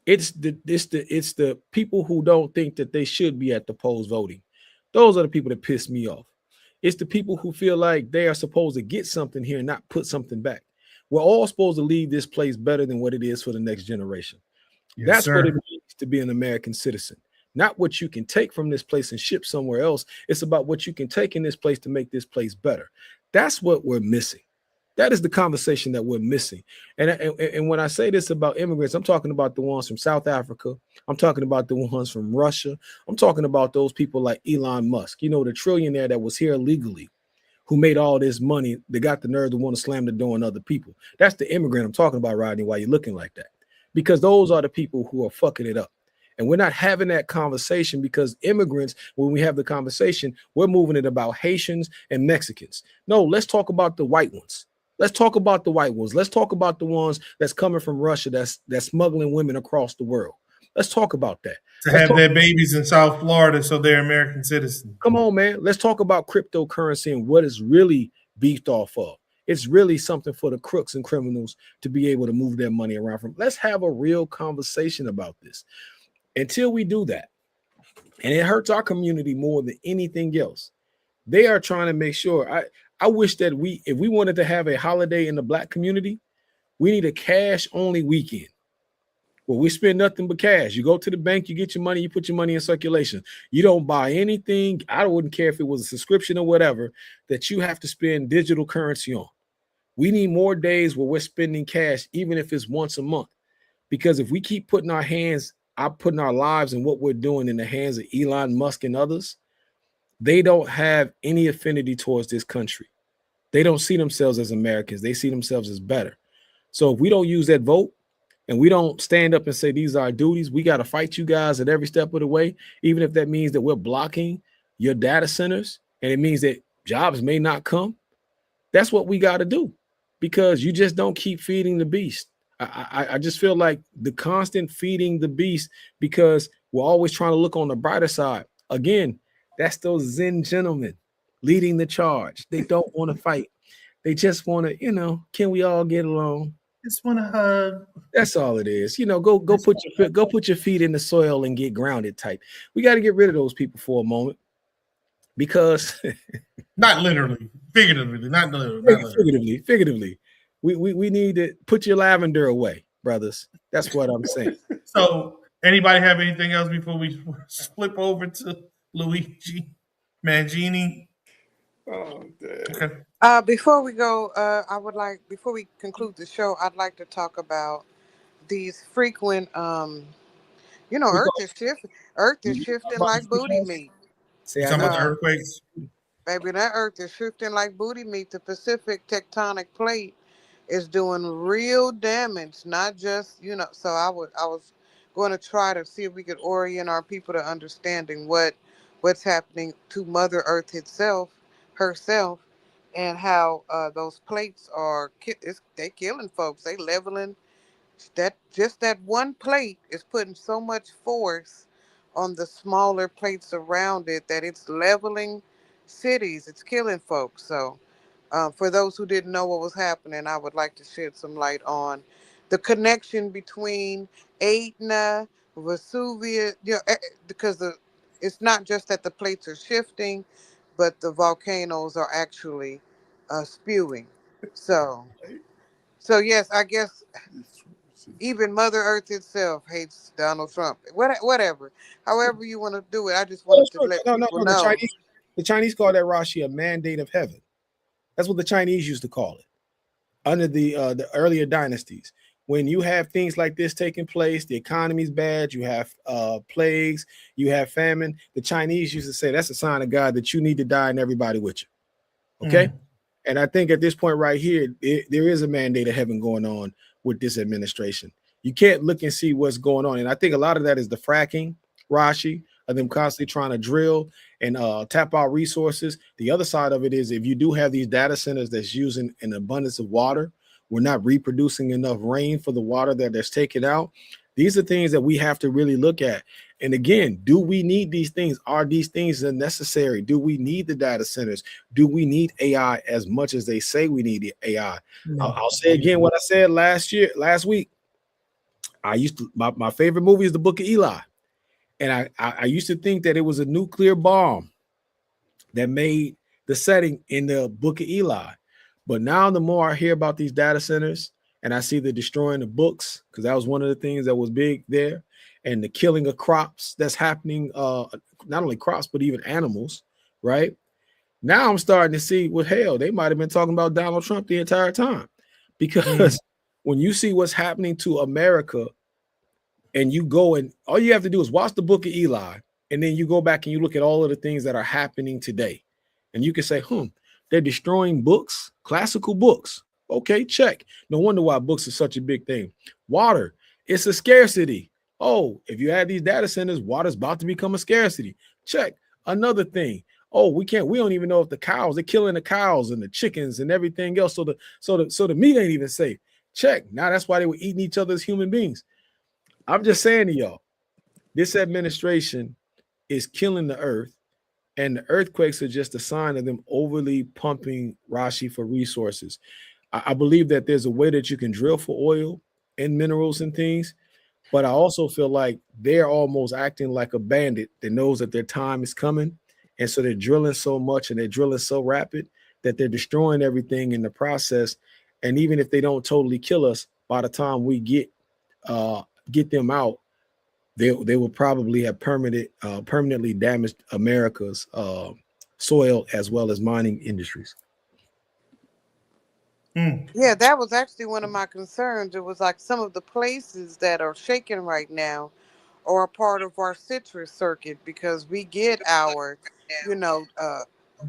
It's the people who don't think that they should be at the polls voting. Those are the people that piss me off. It's the people who feel like they are supposed to get something here and not put something back. We're all supposed to leave this place better than what it is for the next generation. Yes, that's what it means to be an American citizen. Not what you can take from this place and ship somewhere else. It's about what you can take in this place to make this place better. That's what we're missing. That is the conversation that we're missing. And when I say this about immigrants, I'm talking about the ones from South Africa. I'm talking about the ones from Russia. I'm talking about those people like Elon Musk, you know, the trillionaire that was here illegally, who made all this money, they got the nerve to want to slam the door on other people. That's the immigrant I'm talking about, Rodney, why you're looking like that. Because those are the people who are fucking it up. And we're not having that conversation because immigrants, when we have the conversation, we're moving it about Haitians and Mexicans. No, let's talk about the white ones. Let's talk about the white ones. Let's talk about the ones that's coming from Russia that's smuggling women across the world. Let's talk about that. To Let's have talk. their babies in South Florida so they're American citizens. Come on, man. Let's talk about cryptocurrency and what is really beefed off of. It's really something for the crooks and criminals to be able to move their money around from. Let's have a real conversation about this. Until we do that, and it hurts our community more than anything else. They are trying to make sure. I wish that if we wanted to have a holiday in the Black community, we need a cash only weekend. Well, we spend nothing but cash. You go to the bank, you get your money, you put your money in circulation. You don't buy anything. I wouldn't care if it was a subscription or whatever that you have to spend digital currency on. We need more days where we're spending cash, even if it's once a month. Because if we keep putting our lives and what we're doing in the hands of Elon Musk and others, they don't have any affinity towards this country. They don't see themselves as Americans. They see themselves as better. So if we don't use that vote and we don't stand up and say these are our duties, we got to fight you guys at every step of the way, even if that means that we're blocking your data centers and it means that jobs may not come. That's what we got to do, because you just don't keep feeding the beast. I just feel like the constant feeding the beast, because we're always trying to look on the brighter side. Again, that's those Zen gentlemen leading the charge. They don't want to fight. They just want to, can we all get along? Just want to hug. That's all it is. Go put your feet in the soil and get grounded type. We got to get rid of those people for a moment, because not literally, figuratively, not literally. Figuratively. We need to put your lavender away, brothers. That's what I'm saying. So, anybody have anything else before we flip over to Luigi Mangini? Oh, okay. Before we go, before we conclude the show, I'd like to talk about these frequent, Earth is shifting like booty meat. See, You talking about the earthquakes? Baby, that Earth is shifting like booty meat. The Pacific tectonic plate is doing real damage, not just, so I was going to try to see if we could orient our people to understanding what's happening to Mother Earth herself, and how those plates are they killing folks. They leveling that one plate is putting so much force on the smaller plates around it that it's leveling cities. It's killing folks. So, for those who didn't know what was happening, I would like to shed some light on the connection between Etna, Vesuvius, because it's not just that the plates are shifting, but the volcanoes are actually spewing. So, yes, I guess even Mother Earth itself hates Donald Trump. Whatever. However you want to do it, I just wanted to let people know. The Chinese call that, Rashi, a mandate of heaven. That's what the Chinese used to call it under the earlier dynasties. When you have things like this taking place, the economy's bad, you have plagues, you have famine. The Chinese used to say that's a sign of God that you need to die and everybody with you. Okay. And I think at this point right here, there is a mandate of heaven going on with this administration. You can't look and see what's going on. And I think a lot of that is the fracking, Rashi, of them constantly trying to drill and tap out resources. The other side of it is, if you do have these data centers that's using an abundance of water, we're not reproducing enough rain for the water that's taken out. These are things that we have to really look at. And again, do we need these things? Are these things necessary? Do we need the data centers? Do we need AI as much as they say we need AI? I'll say again what I said last week. My favorite movie is The Book of Eli. And I used to think that it was a nuclear bomb that made the setting in the Book of Eli. But now the more I hear about these data centers and I see the destroying of books, because that was one of the things that was big there, and the killing of crops that's happening, not only crops, but even animals, right? Now I'm starting to see, well, hell, they might have been talking about Donald Trump the entire time. Because when you see what's happening to America, and you go and all you have to do is watch the Book of Eli, and then you go back and you look at all of the things that are happening today. And you can say, they're destroying books, classical books. Okay, check. No wonder why books are such a big thing. Water, it's a scarcity. Oh, if you add these data centers, water's about to become a scarcity. Check. Another thing. Oh, we don't even know if the cows, they're killing the cows and the chickens and everything else. So the meat ain't even safe. Check. Now that's why they were eating each other as human beings. I'm just saying to y'all, this administration is killing the earth, and the earthquakes are just a sign of them overly pumping Rashi for resources. I believe that there's a way that you can drill for oil and minerals and things, but I also feel like they're almost acting like a bandit that knows that their time is coming. And so they're drilling so much and they're drilling so rapid that they're destroying everything in the process. And even if they don't totally kill us, by the time we get them out, they will probably have permanently damaged America's soil as well as mining industries. Yeah, that was actually one of my concerns. It was like some of the places that are shaking right now are a part of our citrus circuit because we get our, you know,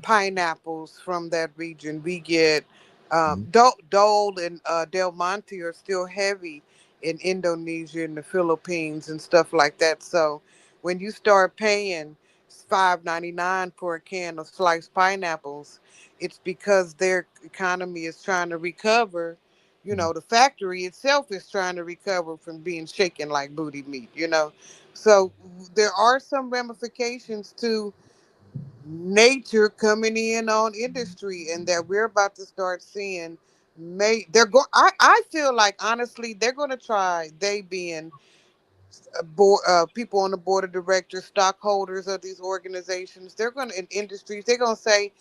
pineapples from that region. We get Mhm. Dole and Del Monte are still heavy in Indonesia and the Philippines and stuff like that. So when you start paying $5.99 for a can of sliced pineapples, it's because their economy is trying to recover. You know, the factory itself is trying to recover from being shaken like booty meat, you know. So there are some ramifications to nature coming in on industry, and that we're about to start seeing. They're going. I feel like honestly they're going to try. They being people on the board of directors, stockholders of these organizations. They're going to in industries. They're going to say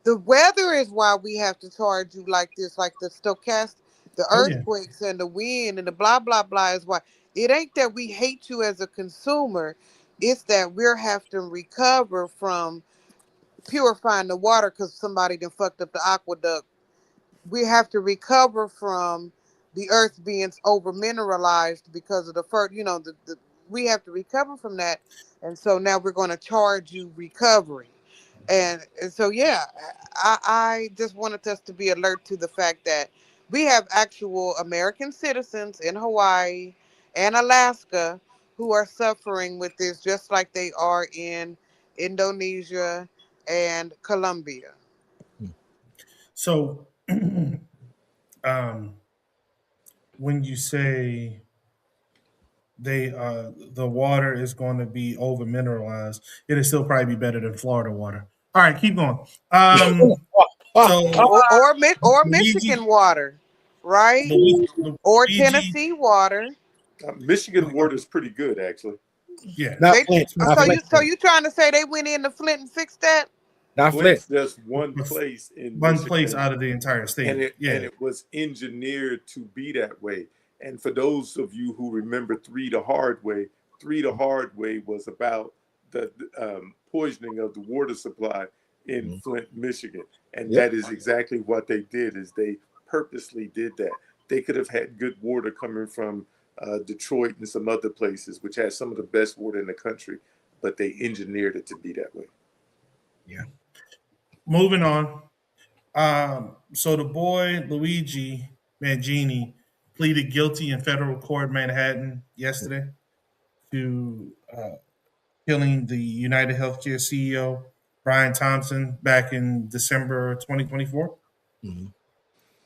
the weather is why we have to charge you like this, like the stochastic, the Oh yeah. earthquakes and the wind and the blah blah blah is why. It ain't that we hate you as a consumer, it's that we're have to recover from purifying the water because somebody done fucked up the aqueduct. We have to recover from the earth being over mineralized because of the first, we have to recover from that. And so now we're going to charge you recovery. And so, yeah, I just wanted us to be alert to the fact that we have actual American citizens in Hawaii and Alaska who are suffering with this, just like they are in Indonesia and Colombia. So, um, when you say the water is going to be over mineralized, it'll still probably be better than Florida water. All right, keep going. So Or Luigi, Michigan water, right? Or Luigi, Tennessee water. Michigan water is pretty good, actually. yeah. Not They Flint, not so Flint, you trying to say they went into Flint and fixed that? not Flint. Flint's just one place in One place Michigan, out of the entire and state. it was engineered to be that way. And for those of you who remember Three the Hard Way, Three the Hard Way was about the poisoning of the water supply in Mhm. Flint, Michigan, and Yep. that is exactly what they did. Is they purposely did that. They could have had good water coming from Detroit and some other places, which has some of the best water in the country, but they engineered it to be that way. Yeah. Moving on. So the boy Luigi Mangini pleaded guilty in federal court, Manhattan, yesterday to killing the United Healthcare CEO Brian Thompson back in December 2024. Mhm.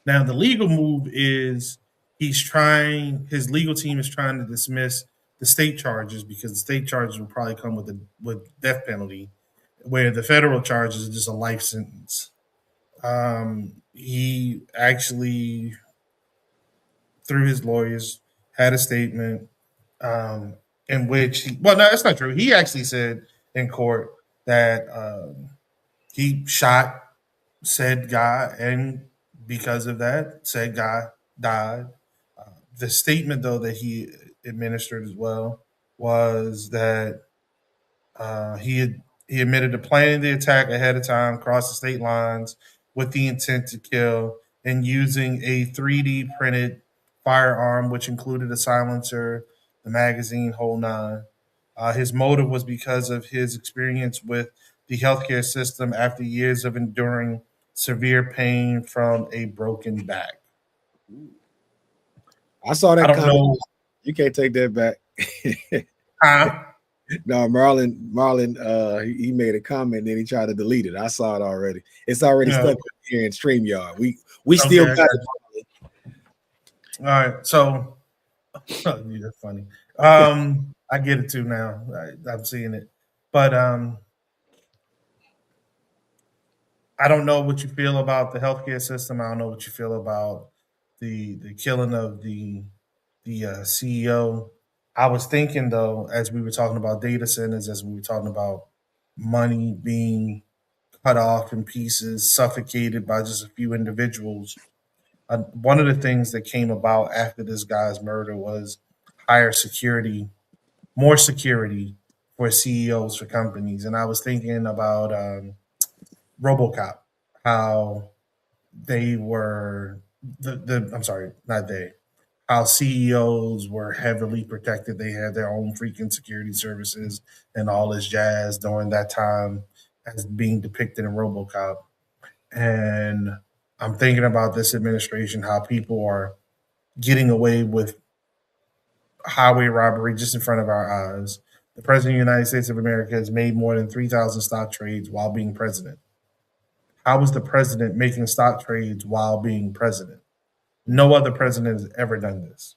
Now the legal move is his legal team is trying to dismiss the state charges because the state charges will probably come with death penalty, where the federal charges are just a life sentence. He actually, through his lawyers, had a statement um, in which well, no, that's not true. He actually said in court that he shot said guy, and because of that, said guy died. The statement, though, that he administered as well was that he admitted to planning the attack ahead of time, crossed the state lines with the intent to kill, and using a 3D printed firearm, which included a silencer, the magazine, whole nine. His motive was because of his experience with the healthcare system after years of enduring severe pain from a broken back. I saw I that don't comment. know. You can't take that back. Huh? No, Marlon, he made a comment and then he tried to delete it. I saw it already. It's already Yeah. stuck here in StreamYard. We Okay, still I got got it. you. All right. So you're funny. I get it too now. I'm seeing it. But I don't know what you feel about the healthcare system. I don't know what you feel about the killing of the CEO. I was thinking though, as we were talking about data centers, as we were talking about money being cut off in pieces, suffocated by just a few individuals. One of the things that came about after this guy's murder was higher security, more security for CEOs for companies. And I was thinking about RoboCop, how they were the I'm sorry, not they, how CEOs were heavily protected. They had their own freaking security services and all this jazz during that time as being depicted in RoboCop. And I'm thinking about this administration, how people are getting away with highway robbery just in front of our eyes. The president of the United States of America has made more than 3,000 stock trades while being president. How is the president making stock trades while being president? Mm, No other president has ever done this.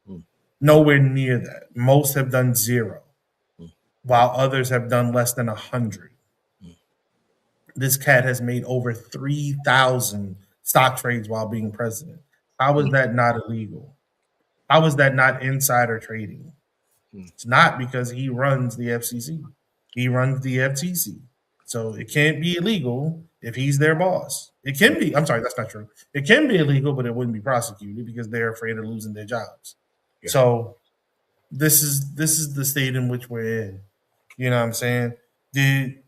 mm, Nowhere near that. Most have done zero, mm, while others have done less than 100. mm, This cat has made over 3,000 stock trades while being president. How is mm, that not illegal? How is that not insider trading? mm. It's not because he runs the FCC. He runs the FTC. So it can't be illegal if he's their boss. It can be, I'm sorry, that's not true. It can be illegal, but it wouldn't be prosecuted because they're afraid of losing their jobs. Yeah. So this is the state in which we're in. You know what I'm saying? Did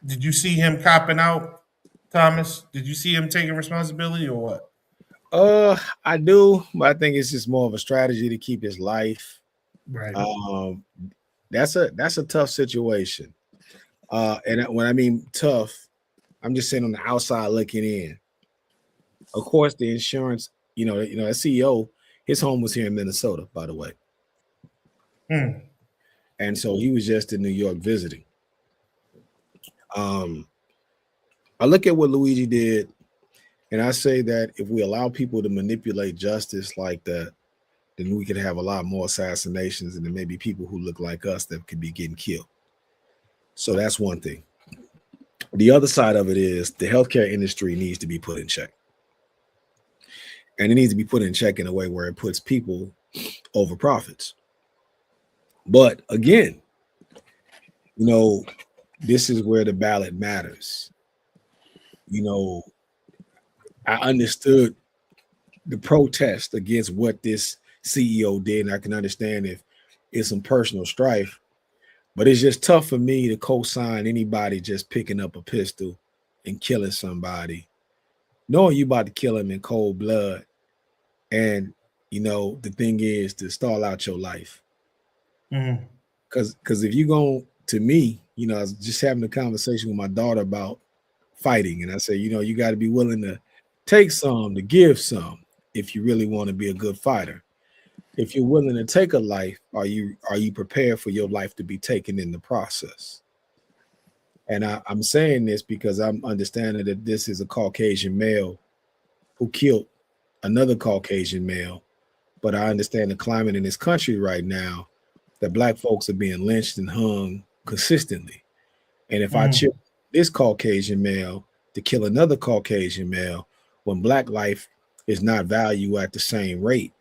did you see him copping out, Thomas? Did you see him taking responsibility or what? I do, but I think it's just more of a strategy to keep his life. Right. Um, that's a tough situation. When I mean tough, I'm just saying on the outside looking in. Of course, the insurance, a CEO, his home was here in Minnesota, by the way, Hmm. and so he was just in New York visiting. Um, I look at what Luigi did, and I say that if we allow people to manipulate justice like that, then we could have a lot more assassinations, and there may be people who look like us that could be getting killed. So that's one thing. The other side of it is the healthcare industry needs to be put in check. And it needs to be put in check in a way where it puts people over profits. But again, you know, this is where the ballot matters. You know, I understood the protest against what this CEO did, and I can understand if it's some personal strife, but it's just tough for me to co-sign anybody just picking up a pistol and killing somebody, knowing you about to kill him in cold blood. And the thing is to stall out your life. Hmm. Because if you go to me, I was just having a conversation with my daughter about fighting, and I said, you got to be willing to take some to give some if you really want to be a good fighter. If you're willing to take a life, are you prepared for your life to be taken in the process? And I'm saying this because I'm understanding that this is a Caucasian male who killed another Caucasian male. But I understand the climate in this country right now that black folks are being lynched and hung consistently. And if I Hmm. choose this Caucasian male to kill another Caucasian male when black life is not valued at the same rate,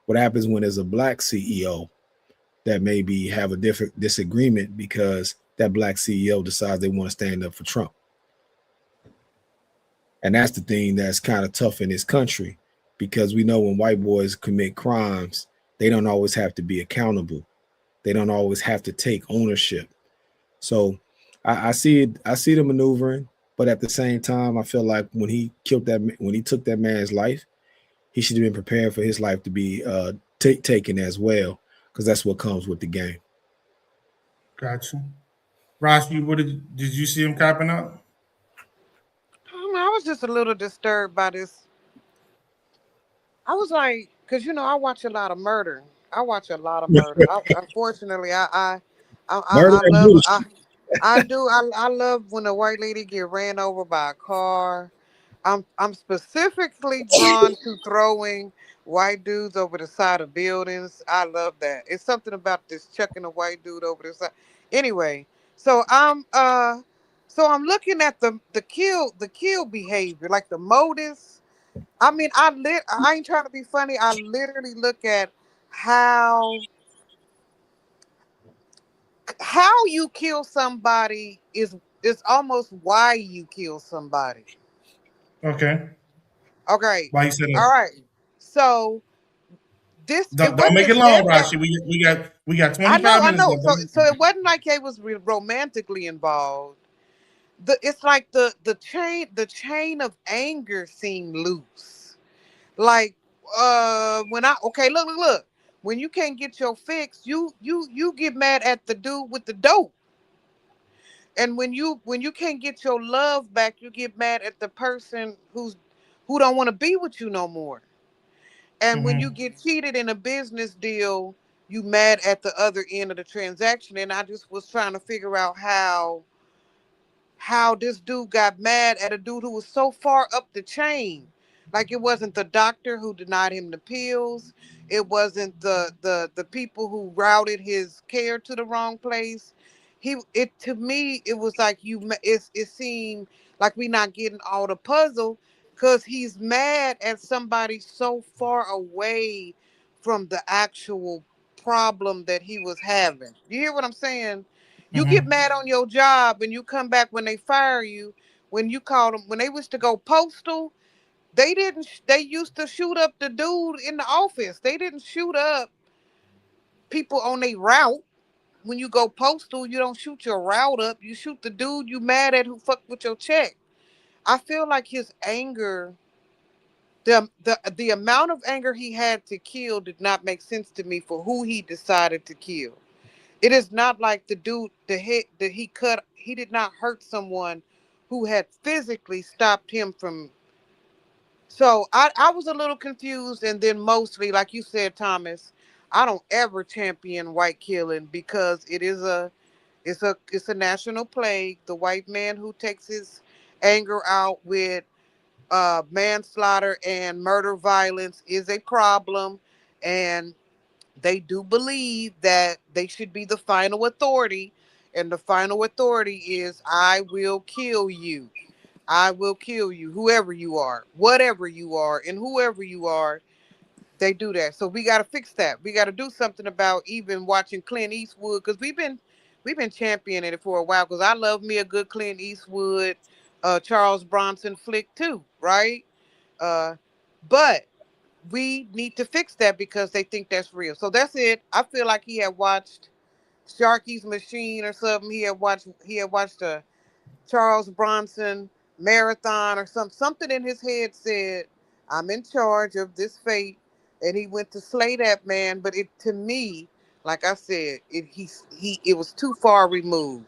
what happens when there's a black CEO that maybe have a different disagreement because that black CEO decides they want to stand up for Trump? And that's the thing that's kind of tough in this country because we know when white boys commit crimes, they don't always have to be accountable. They don't always have to take ownership. So I see it. I see the maneuvering, but at the same time, I feel like when he took that man's life, he should have been prepared for his life to be taken as well, because that's what comes with the game. Gotcha. Ross, did you see him copping out? I was just a little disturbed by this. I was like, because I watch a lot of murder. I watch a lot of murder. Unfortunately, Murder I and love bullshit. I do I love when a white lady get ran over by a car. I'm specifically drawn to throwing white dudes over the side of buildings. I love that. It's something about this chucking a white dude over the side. Anyway, so I'm looking at the kill behavior, like the motives. I mean, I ain't trying to be funny. I literally look at how how you kill somebody is almost why you kill somebody. Okay. Okay. Why you said All that? right. So this it Don't wasn't make it it's long, never Rashi. We got I 25 minutes know. left. So Don't make so it it wasn't like they was romantically involved. It's like the chain of anger seemed loose. Like when I okay, look. When you can't get your fix, you get mad at the dude with the dope. And when you can't get your love back, you get mad at the person who don't want to be with you no more. And when you long. get cheated in a business deal, you mad at the other end of the transaction. And I just was trying to figure out how this dude got mad at a dude who was so far up the chain. Like it wasn't the doctor who denied him the pills. It wasn't the people who routed his care to the wrong place. It to me it was like it seemed like we not getting all the puzzle because he's mad at somebody so far away from the actual problem that he was having. You hear what I'm saying? You get Hmm. mad on your job and you come back when they fire you. When you call them, when they was to go postal, they didn't. They used to shoot up the dude in the office. They didn't shoot up people on their route. When you go postal, you don't shoot your route up. You shoot the dude you mad at who fucked with your check. I feel like his anger, the amount of anger he had to kill, did not make sense to me for who he decided to kill. It is not like the dude, the hit that he cut, he did not hurt someone who had physically stopped him from. So I was a little confused. And then mostly, like you said, Thomas, I don't ever champion white killing because it's a national plague. The white man who takes his anger out with manslaughter and murder violence is a problem. And they do believe that they should be the final authority. And the final authority is, I will kill you. I will kill you, whoever you are, whatever you are, and whoever you are. They do that. So we got to fix that. We got to do something about even watching Clint Eastwood, because we've been championing it for a while. Because I love me a good Clint Eastwood, Charles Bronson flick too, right? Uh, but we need to fix that because they think that's real. So that's it. I feel like he had watched Sharky's Machine or something. He had watched a Charles Bronson marathon or something in his head said, I'm in charge of this fate. And he went to slay that man. But it to me, like I said, it was too far removed.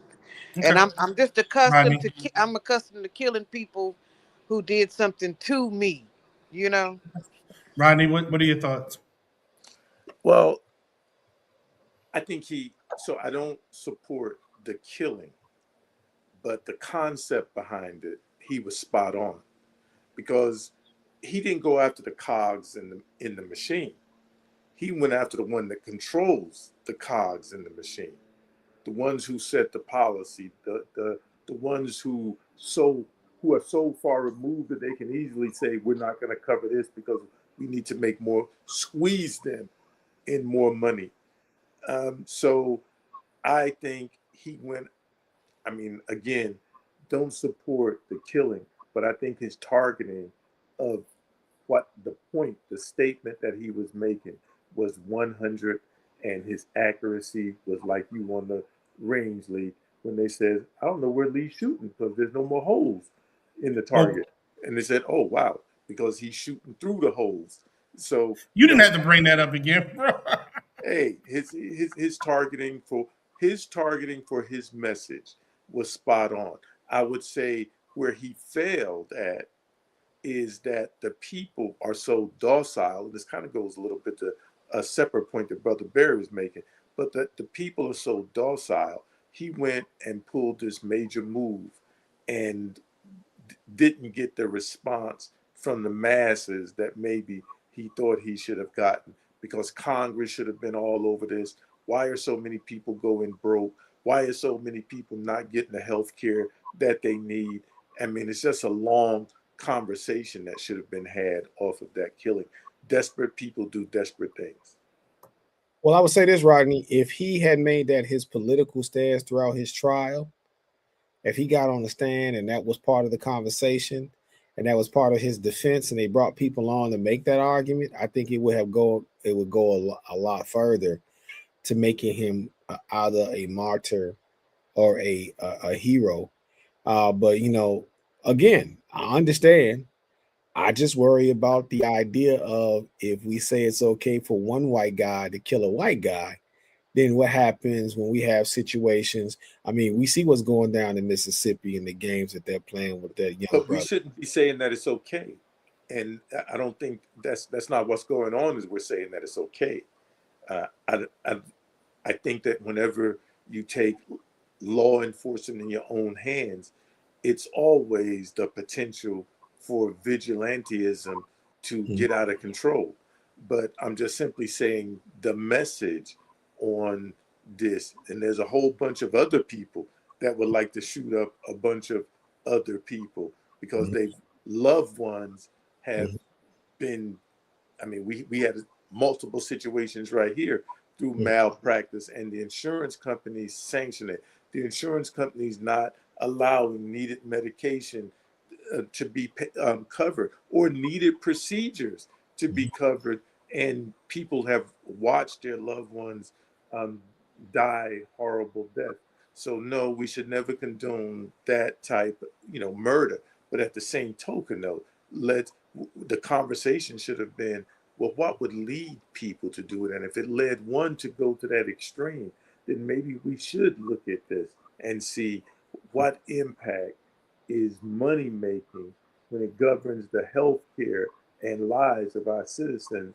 And Okay. I'm just accustomed Rodney. to I'm accustomed to killing people who did something to me, you know? Rodney, what are your thoughts? Well, I think so I don't support the killing, but the concept behind it, he was spot on because he didn't go after the cogs in the machine. He went after the one that controls the cogs in the machine, the ones who set the policy, the ones who are so far removed that they can easily say we're not going to cover this because we need to make more, squeeze them in more money. So I think he went. I mean, again, don't support the killing, but I think his targeting of what the point, the statement that he was making was 100, and his accuracy was like you on the range lead when they said, I don't know where Lee's shooting because there's no more holes in the Oh, target. And they said, oh, wow, because he's shooting through the holes. So, you didn't have to bring that up again, bro. hey, his targeting for his message was spot on. I would say where he failed at is that the people are so docile. This kind of goes a little bit to a separate point that Brother Barry was making, but that the people are so docile. He went and pulled this major move and didn't get the response from the masses that maybe he thought he should have gotten, because Congress should have been all over this. Why are so many people going broke? Why are so many people not getting the health care that they need? I mean, it's just a long conversation that should have been had off of that killing. Desperate people do desperate things. Well, I would say this, Rodney, if he had made that his political stance throughout his trial, if he got on the stand and that was part of the conversation and that was part of his defense and they brought people on to make that argument, I think it would go a lot further to making him either a martyr or a hero. But again, I understand. I just worry about the idea of if we say it's okay for one white guy to kill a white guy, then what happens when we have situations? I mean, we see what's going down in Mississippi in the games that they're playing with their young But we brother. shouldn't be saying that it's okay. And I don't think that's not what's going on. Is we're saying that it's okay. Uh, I, I I think that whenever you take law enforcement in your own hands, it's always the potential for vigilantism to Mhm. get out of control. But I'm just simply saying the message on this, and there's a whole bunch of other people that would like to shoot up a bunch of other people because Mhm. they've loved ones have Mhm. been, I mean, we had multiple situations right here through Mhm. malpractice, and the insurance companies sanction it. The insurance companies not allowing needed medication to be covered, or needed procedures to be covered, and people have watched their loved ones um, die horrible death. So no, we should never condone that type, murder. But at the same token, though, let the conversation should have been, well, what would lead people to do it? And if it led one to go to that extreme, then maybe we should look at this and see what impact is money making when it governs the health care and lives of our citizens.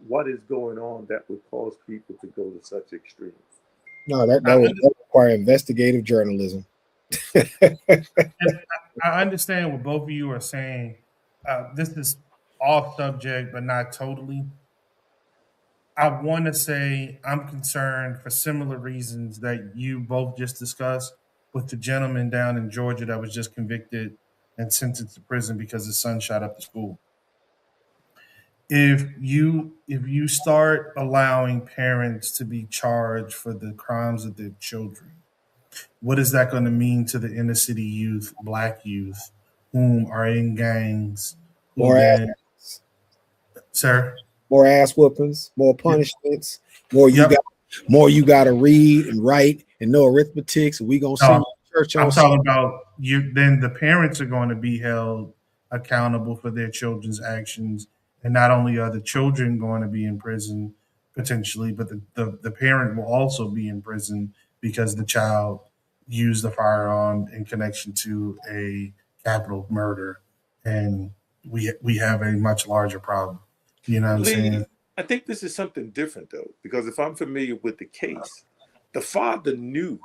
What is going on that would cause people to go to such extremes? No, that, I, that would under, require investigative journalism. and I understand what both of you are saying. This is off subject, but not totally. I want to say I'm concerned for similar reasons that you both just discussed with the gentleman down in Georgia that was just convicted and sentenced to prison because his son shot up the school. If you start allowing parents to be charged for the crimes of their children, what is that going to mean to the inner city youth, black youth, whom are in gangs, who More ass, then, sir? more ass whoopings, more Yep. punishments, more you got to read and write and know arithmetic. So we gonna send No, you to church I'm on Sunday. talking about you. Then the parents are going to be held accountable for their children's actions, and not only are the children going to be in prison potentially, but the parent will also be in prison because the child used the firearm in connection to a capital murder, and we have a much larger problem. You know what I'm saying? Lee, I think this is something different though, because if I'm familiar with the case, the father knew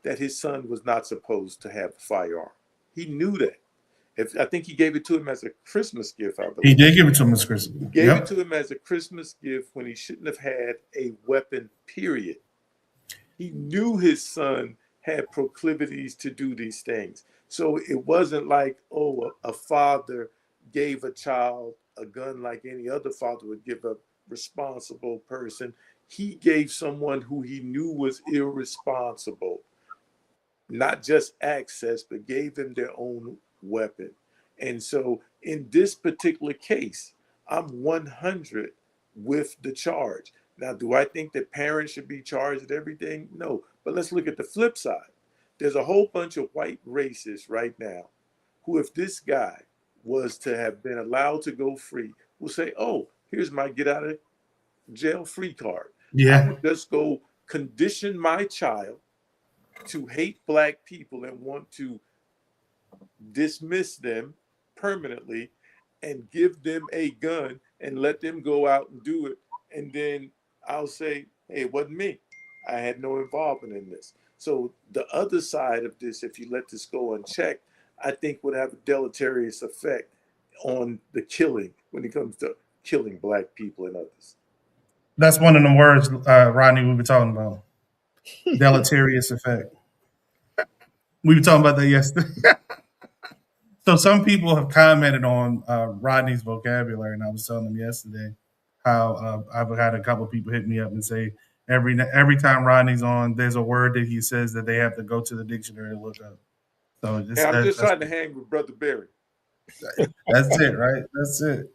that his son was not supposed to have a firearm. He knew that. If I think he gave it to him as a Christmas gift, I He believe. did give it to him as He Christmas. gave it Yep. to him as a Christmas gift when he shouldn't have had a weapon, period. He knew his son had proclivities to do these things. So it wasn't like, oh, a father gave a child a gun like any other father would give a responsible person. He gave someone who he knew was irresponsible not just access, but gave them their own weapon. And so in this particular case, I'm 100 with the charge. Now, do I think that parents should be charged with everything? No. But let's look at the flip side. There's a whole bunch of white racists right now who, if this guy was to have been allowed to go free, will say, oh, here's my get out of jail free card. I Yeah. would just go condition my child to hate black people and want to dismiss them permanently and give them a gun and let them go out and do it and then I'll say, hey, it wasn't me. I had no involvement in this. So the other side of this, if you let this go unchecked, I think would have a deleterious effect on the killing when it comes to killing black people and others. That's one of the words, Rodney, we were talking about. Deleterious effect. We were talking about that yesterday. So some people have commented on Rodney's vocabulary, and I was telling them yesterday how I've had a couple of people hit me up and say every time Rodney's on, there's a word that he says that they have to go to the dictionary to look up. So Hey, I'm just trying to hang with Brother Barry. that's it, right? That's it.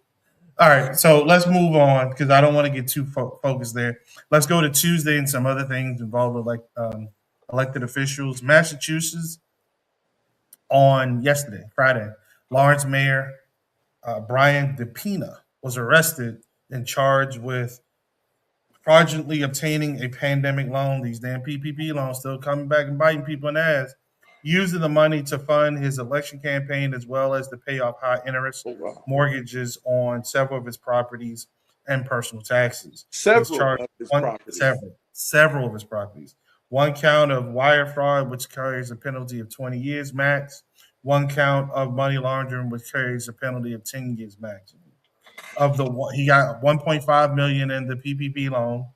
All right, so let's move on because I don't want to get too focused there. Let's go to Tuesday and some other things involved with elected officials. Massachusetts on yesterday, Friday, Lawrence Mayor Brian DePina was arrested and charged with fraudulently obtaining a pandemic loan. These damn PPP loans still coming back and biting people in the ass. Using the money to fund his election campaign as well as to pay off high interest Oh, wow. mortgages on several of his properties and personal taxes. He's Several charged of his properties. several of his properties. One count of wire fraud, which carries a penalty of 20 years max. One count of money laundering, which carries a penalty of 10 years max. He got 1.5 million in the PPP loan.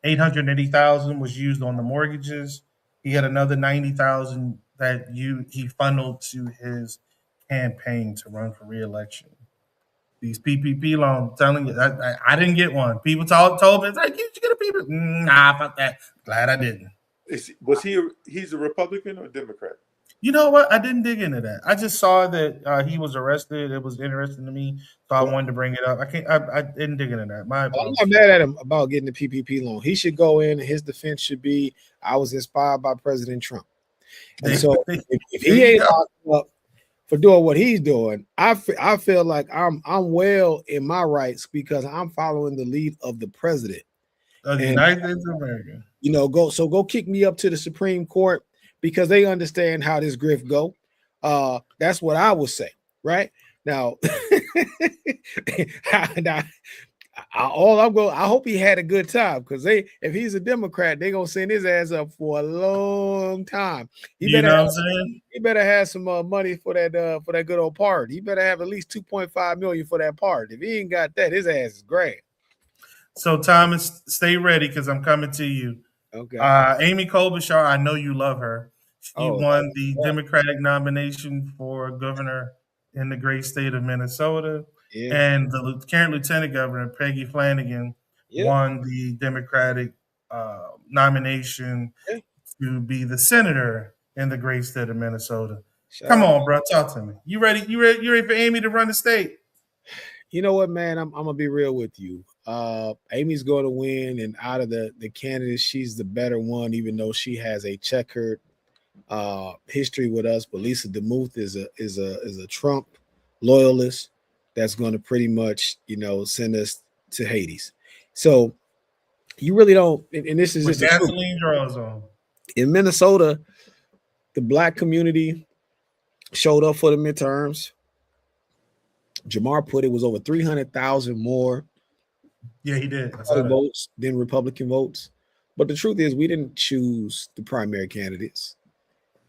880,000 was used on the mortgages. He had another 90,000 that he funneled to his campaign to run for reelection. These PPP loans, telling you, I didn't get one. People told me, it's like, you should get a PPP. Nah, fuck that. Glad I didn't. He's a Republican or a Democrat? You know what? I didn't dig into that. I just saw that he was arrested. It was interesting to me, so I wanted to bring it up. I didn't dig into that. My I'm apologies. not mad at him about getting the PPP loan. He should go in. His defense should be, I was inspired by President Trump. And so if he ain't locked up for doing what he's doing, I feel like I'm well in my rights because I'm following the lead of the president of the United States of America. You know, go kick me up to the Supreme Court because they understand how this grift go. That's what I would say, right? Now, I hope he had a good time because if he's a Democrat, they're gonna send his ass up for a long time. He better have some money for that good old part. He better have at least 2.5 million for that part. If he ain't got that, his ass is grand. So Thomas, stay ready because I'm coming to you. Okay. Amy Klobuchar, I know you love her. She won the Democratic nomination for governor in the great state of Minnesota. Yeah. And the current lieutenant governor, Peggy Flanagan, won the Democratic nomination to be the senator in the great state of Minnesota. Come on, bro. Talk to me. You ready? You ready for Amy to run the state? You know what, man? I'm gonna be real with you. Amy's going to win, and out of the candidates, she's the better one, even though she has a checkered history with us. But Lisa DeMuth is a Trump loyalist that's going to pretty much, send us to Hades. So you really don't, and this is with just gasoline draws on. In Minnesota, the black community showed up for the midterms. Jamar put it was over 300,000 more. Yeah, he did. Votes than Republican votes. But the truth is, we didn't choose the primary candidates,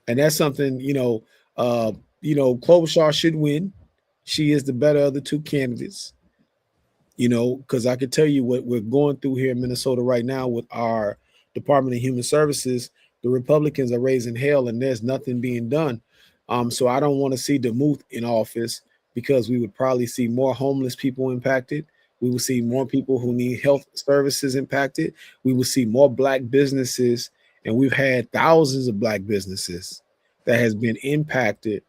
and that's something Klobuchar should win. She is the better of the two candidates. Because I can tell you what we're going through here in Minnesota right now with our Department of Human Services. The Republicans are raising hell, and there's nothing being done. So I don't want to see DeMuth in office because we would probably see more homeless people impacted. We will see more people who need health services impacted. We will see more black businesses, and we've had thousands of black businesses that has been impacted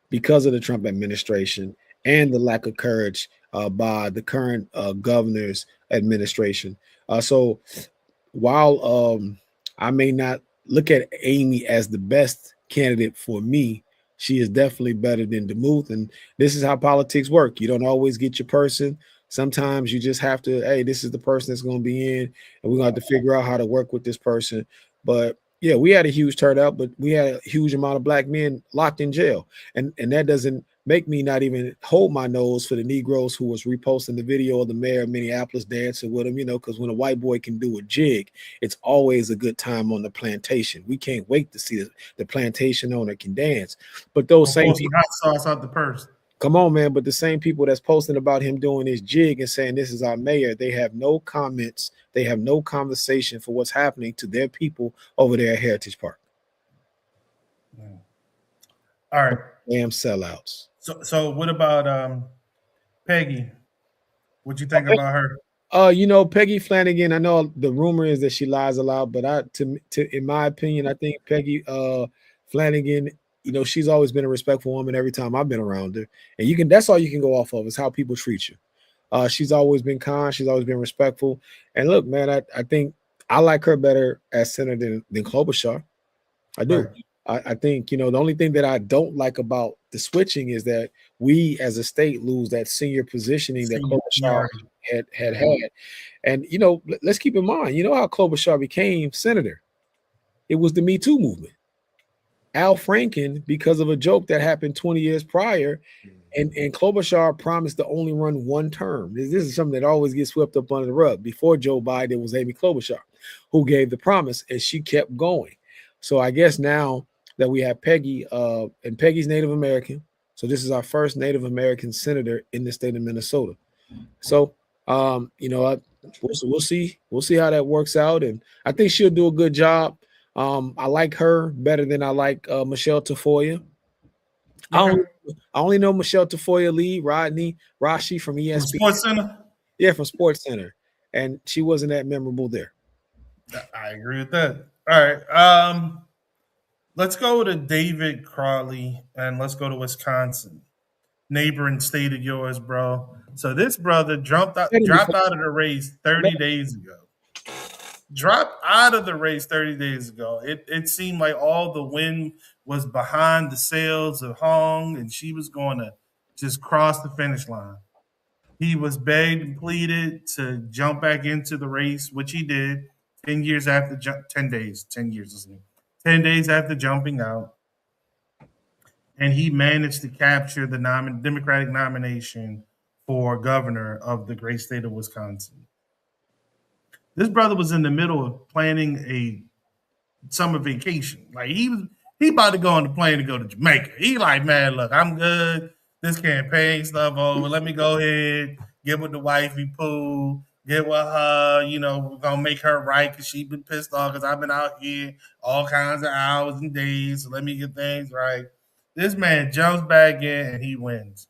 because of the Trump administration and the lack of courage by the current governor's administration. So while I may not look at Amy as the best candidate for me, she is definitely better than DeMuth. And this is how politics work. You don't always get your person. Sometimes you just have to, hey, this is the person that's going to be in, and we're going to have to figure out how to work with this person. But yeah, we had a huge turnout, but we had a huge amount of black men locked in jail. And that doesn't make me not even hold my nose for the Negroes who was reposting the video of the mayor of Minneapolis dancing with him, because when a white boy can do a jig, it's always a good time on the plantation. We can't wait to see the plantation owner can dance. But those Or same pour some people, hot sauce out the purse. come on, man, but the same people that's posting about him doing his jig and saying this is our mayor, they have no comments, they have no conversation for what's happening to their people over there at Heritage Park. All right. Damn sellouts. So what about Peggy? What you think about her? Peggy Flanagan, I know the rumor is that she lies a lot, but in my opinion, I think Peggy Flanagan, she's always been a respectful woman every time I've been around her. And that's all you can go off of is how people treat you. She's always been kind, she's always been respectful. And look, man, I think I like her better as senator than Klobuchar. I do. Right. I think, the only thing that I don't like about the switching is that we as a state lose that senior positioning that Klobuchar had. And, let's keep in mind, how Klobuchar became senator? It was the Me Too movement. Al Franken, because of a joke that happened 20 years prior, and Klobuchar promised to only run one term. This is something that always gets swept up under the rug. Before Joe Biden, it was Amy Klobuchar who gave the promise, and she kept going. So I guess now that we have Peggy, and Peggy's Native American, so this is our first Native American senator in the state of Minnesota. So, we'll see how that works out, and I think she'll do a good job. I like her better than I like Michelle Tafoya. Okay. I only know Michelle Tafoya Lee, Rashi from ESPN. From Sports Center? Yeah, from Sports Center. And she wasn't that memorable there. I agree with that. All right. Let's go to David Crawley and let's go to Wisconsin. Neighboring state of yours, bro. So this brother dropped out of the race 30 days ago. Dropped out of the race 30 days ago. It seemed like all the wind was behind the sails of Hong, and she was going to just cross the finish line. He was begged and pleaded to jump back into the race, which he did 10 years after 10 days, 10 years, isn't it? 10 days after jumping out. And he managed to capture the Democratic nomination for governor of the great state of Wisconsin. This brother was in the middle of planning a summer vacation. Like he about to go on the plane to go to Jamaica. He like, man, look, I'm good. This campaign stuff over. Let me go ahead, get with the wifey pool, get with her. We're gonna make her right because she been pissed off because I've been out here all kinds of hours and days. So let me get things right. This man jumps back in and he wins.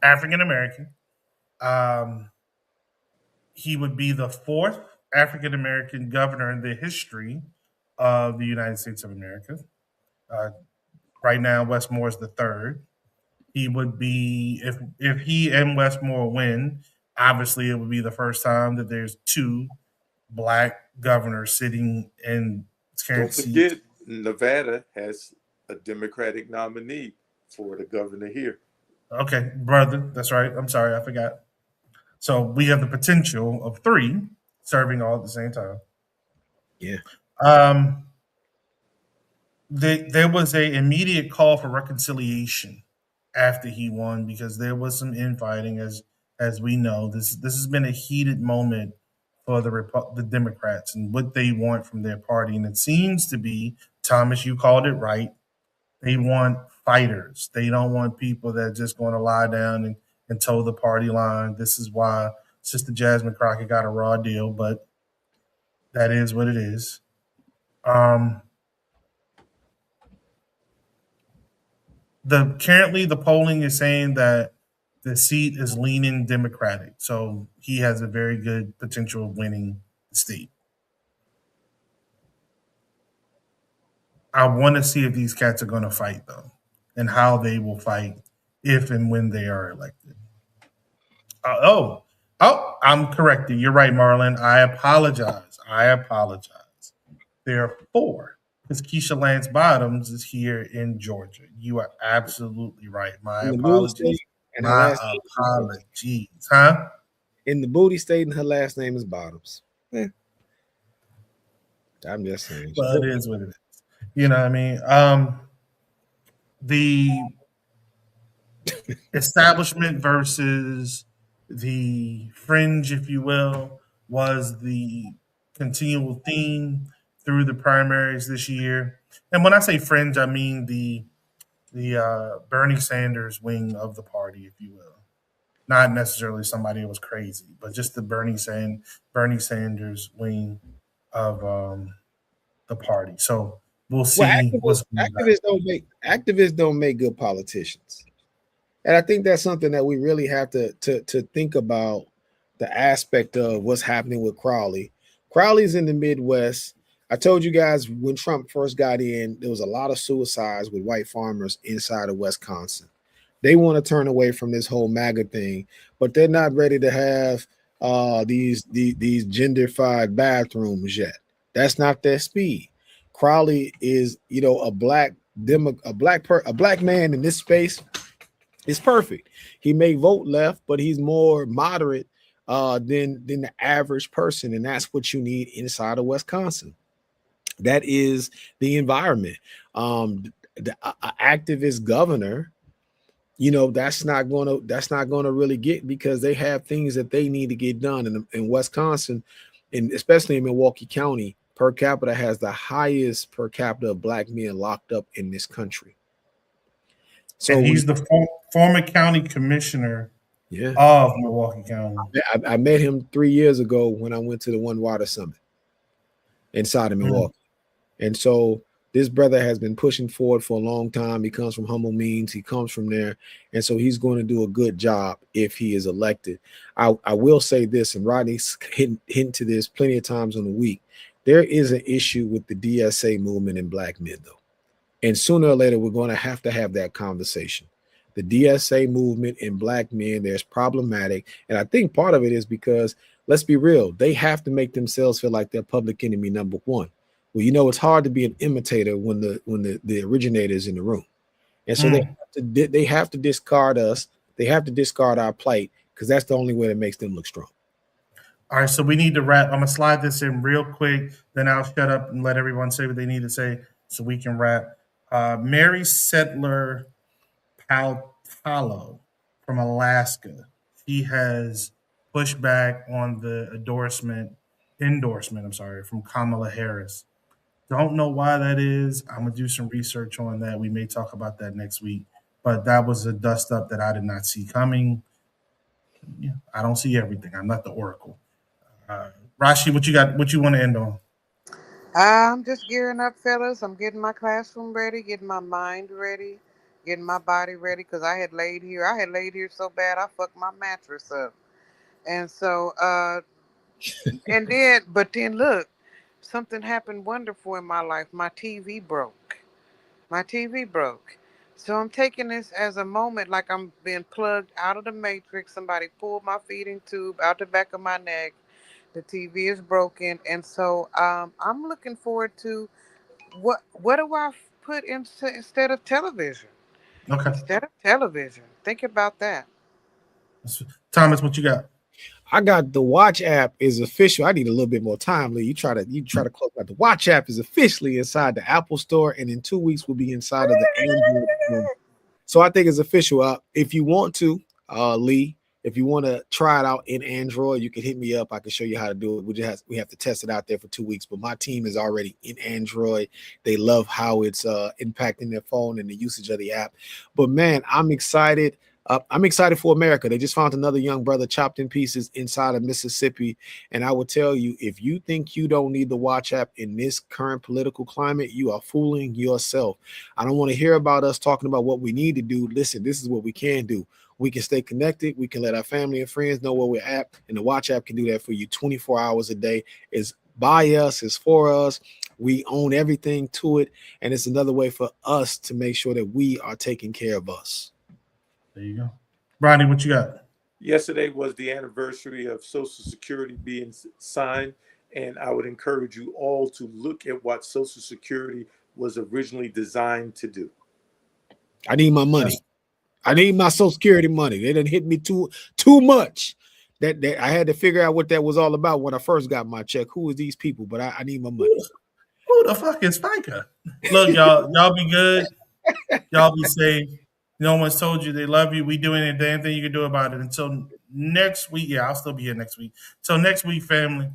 African American. He would be the fourth African American governor in the history of the United States of America. Uh, right now, Westmore is the third. He would be if he and Westmore win. Obviously, it would be the first time that there's two black governors sitting in current Don't forget, Nevada has a Democratic nominee for the governor here. Okay, brother, that's right. I'm sorry, I forgot. So we have the potential of three serving all at the same time. Yeah. There was a immediate call for reconciliation after he won because there was some infighting, as we know. This has been a heated moment for the Democrats and what they want from their party, and it seems to be, Thomas, you called it right. They want fighters. They don't want people that are just going to lie down and toe the party line. This is why Sister Jasmine Crockett got a raw deal, but that is what it is. Currently the polling is saying that the seat is leaning Democratic, so he has a very good potential of winning the state. I want to see if these cats are going to fight though, and how they will fight if and when they are elected. I'm corrected. You're right, Marlon. I apologize. There are four because Keisha Lance Bottoms is here in Georgia. You are absolutely right. My apologies. My apologies. Huh? In the booty state, and her last name is Bottoms. I'm just saying. Well, it is what it is. You know what I mean? The establishment versus the fringe, if you will, was the continual theme through the primaries this year. And when I say fringe, I mean the Bernie Sanders wing of the party, if you will. Not necessarily somebody who was crazy, but just the Bernie Sanders wing of the party. So we'll Well, see what's going to activists don't make good politicians. And I think that's something that we really have to think about, the aspect of what's happening with Crowley. Crowley's in the Midwest. I told you guys when Trump first got in, there was a lot of suicides with white farmers inside of Wisconsin. They want to turn away from this whole MAGA thing, but they're not ready to have these genderfied bathrooms yet. That's not their speed. Crowley is, a a black man in this space is perfect. He may vote left, but he's more moderate than the average person, and that's what you need inside of Wisconsin. That is the environment. The activist governor, that's not gonna really get, because they have things that they need to get done in Wisconsin, and especially in Milwaukee County. Per capita has the highest per capita of black men locked up in this country. So And when he's the former county commissioner yeah, of Milwaukee County. I met him 3 years ago when I went to the One Water Summit inside of Mm. Milwaukee. And so this brother has been pushing forward for a long time. He comes from humble means. He comes from there. And so he's going to do a good job if he is elected. I will say this, and Rodney's hinting to this plenty of times on the week. There is an issue with the DSA movement in black men, though. And sooner or later, we're going to have that conversation. The DSA movement in black men, there's problematic. And I think part of it is because, let's be real, they have to make themselves feel like they're public enemy number one. Well, it's hard to be an imitator when the originator is in the room. And so Mm. they have to discard us. They have to discard our plight, because that's the only way that makes them look strong. All right, so we need to wrap. I'm gonna slide this in real quick, then I'll shut up and let everyone say what they need to say so we can wrap. Mary Settler Paltalo from Alaska. She has pushed back on the endorsement, I'm sorry, from Kamala Harris. Don't know why that is. I'm gonna do some research on that. We may talk about that next week. But that was a dust up that I did not see coming. Yeah, I don't see everything. I'm not the oracle. Uh, Rashi, what you got? What you want to end on? I'm just gearing up, fellas. I'm getting my classroom ready, getting my mind ready, getting my body ready, because I had laid here. I had laid here so bad I fucked my mattress up. And so, but then look, something happened wonderful in my life. My TV broke. My TV broke. So I'm taking this as a moment like I'm being plugged out of the matrix. Somebody pulled my feeding tube out the back of my neck. The TV is broken. And so I'm looking forward to what do I put instead of television? Okay, Instead of television. Think about that. Thomas, what you got? I got the Watch app is official. I need a little bit more time, Lee. You try to close out. The Watch app is officially inside the Apple Store, and in 2 weeks will be inside of the Android store. So I think it's official. If you want to, Lee, if you want to try it out in Android, you can hit me up. I can show you how to do it. We have to test it out there for 2 weeks. But my team is already in Android. They love how it's impacting their phone and the usage of the app. But man, I'm excited. I'm excited for America. They just found another young brother chopped in pieces inside of Mississippi. And I will tell you, if you think you don't need the Watch app in this current political climate, you are fooling yourself. I don't want to hear about us talking about what we need to do. Listen, this is what we can do. We can stay connected. We can let our family and friends know where we're at. And the Watch app can do that for you 24 hours a day. It's by us, it's for us. We own everything to it. And it's another way for us to make sure that we are taking care of us. There you go. Ronnie, what you got? Yesterday was the anniversary of Social Security being signed, and I would encourage you all to look at what Social Security was originally designed to do. I need my money. Yes. I need my Social Security money. They didn't hit me too much. That I had to figure out what that was all about when I first got my check. Who is these people? But I need my money. Who the fuck is Spiker? Look, y'all be good. Y'all be safe. No one's told you they love you. We doing a damn thing you can do about it. Until next week. Yeah, I'll still be here next week. Till next week, family.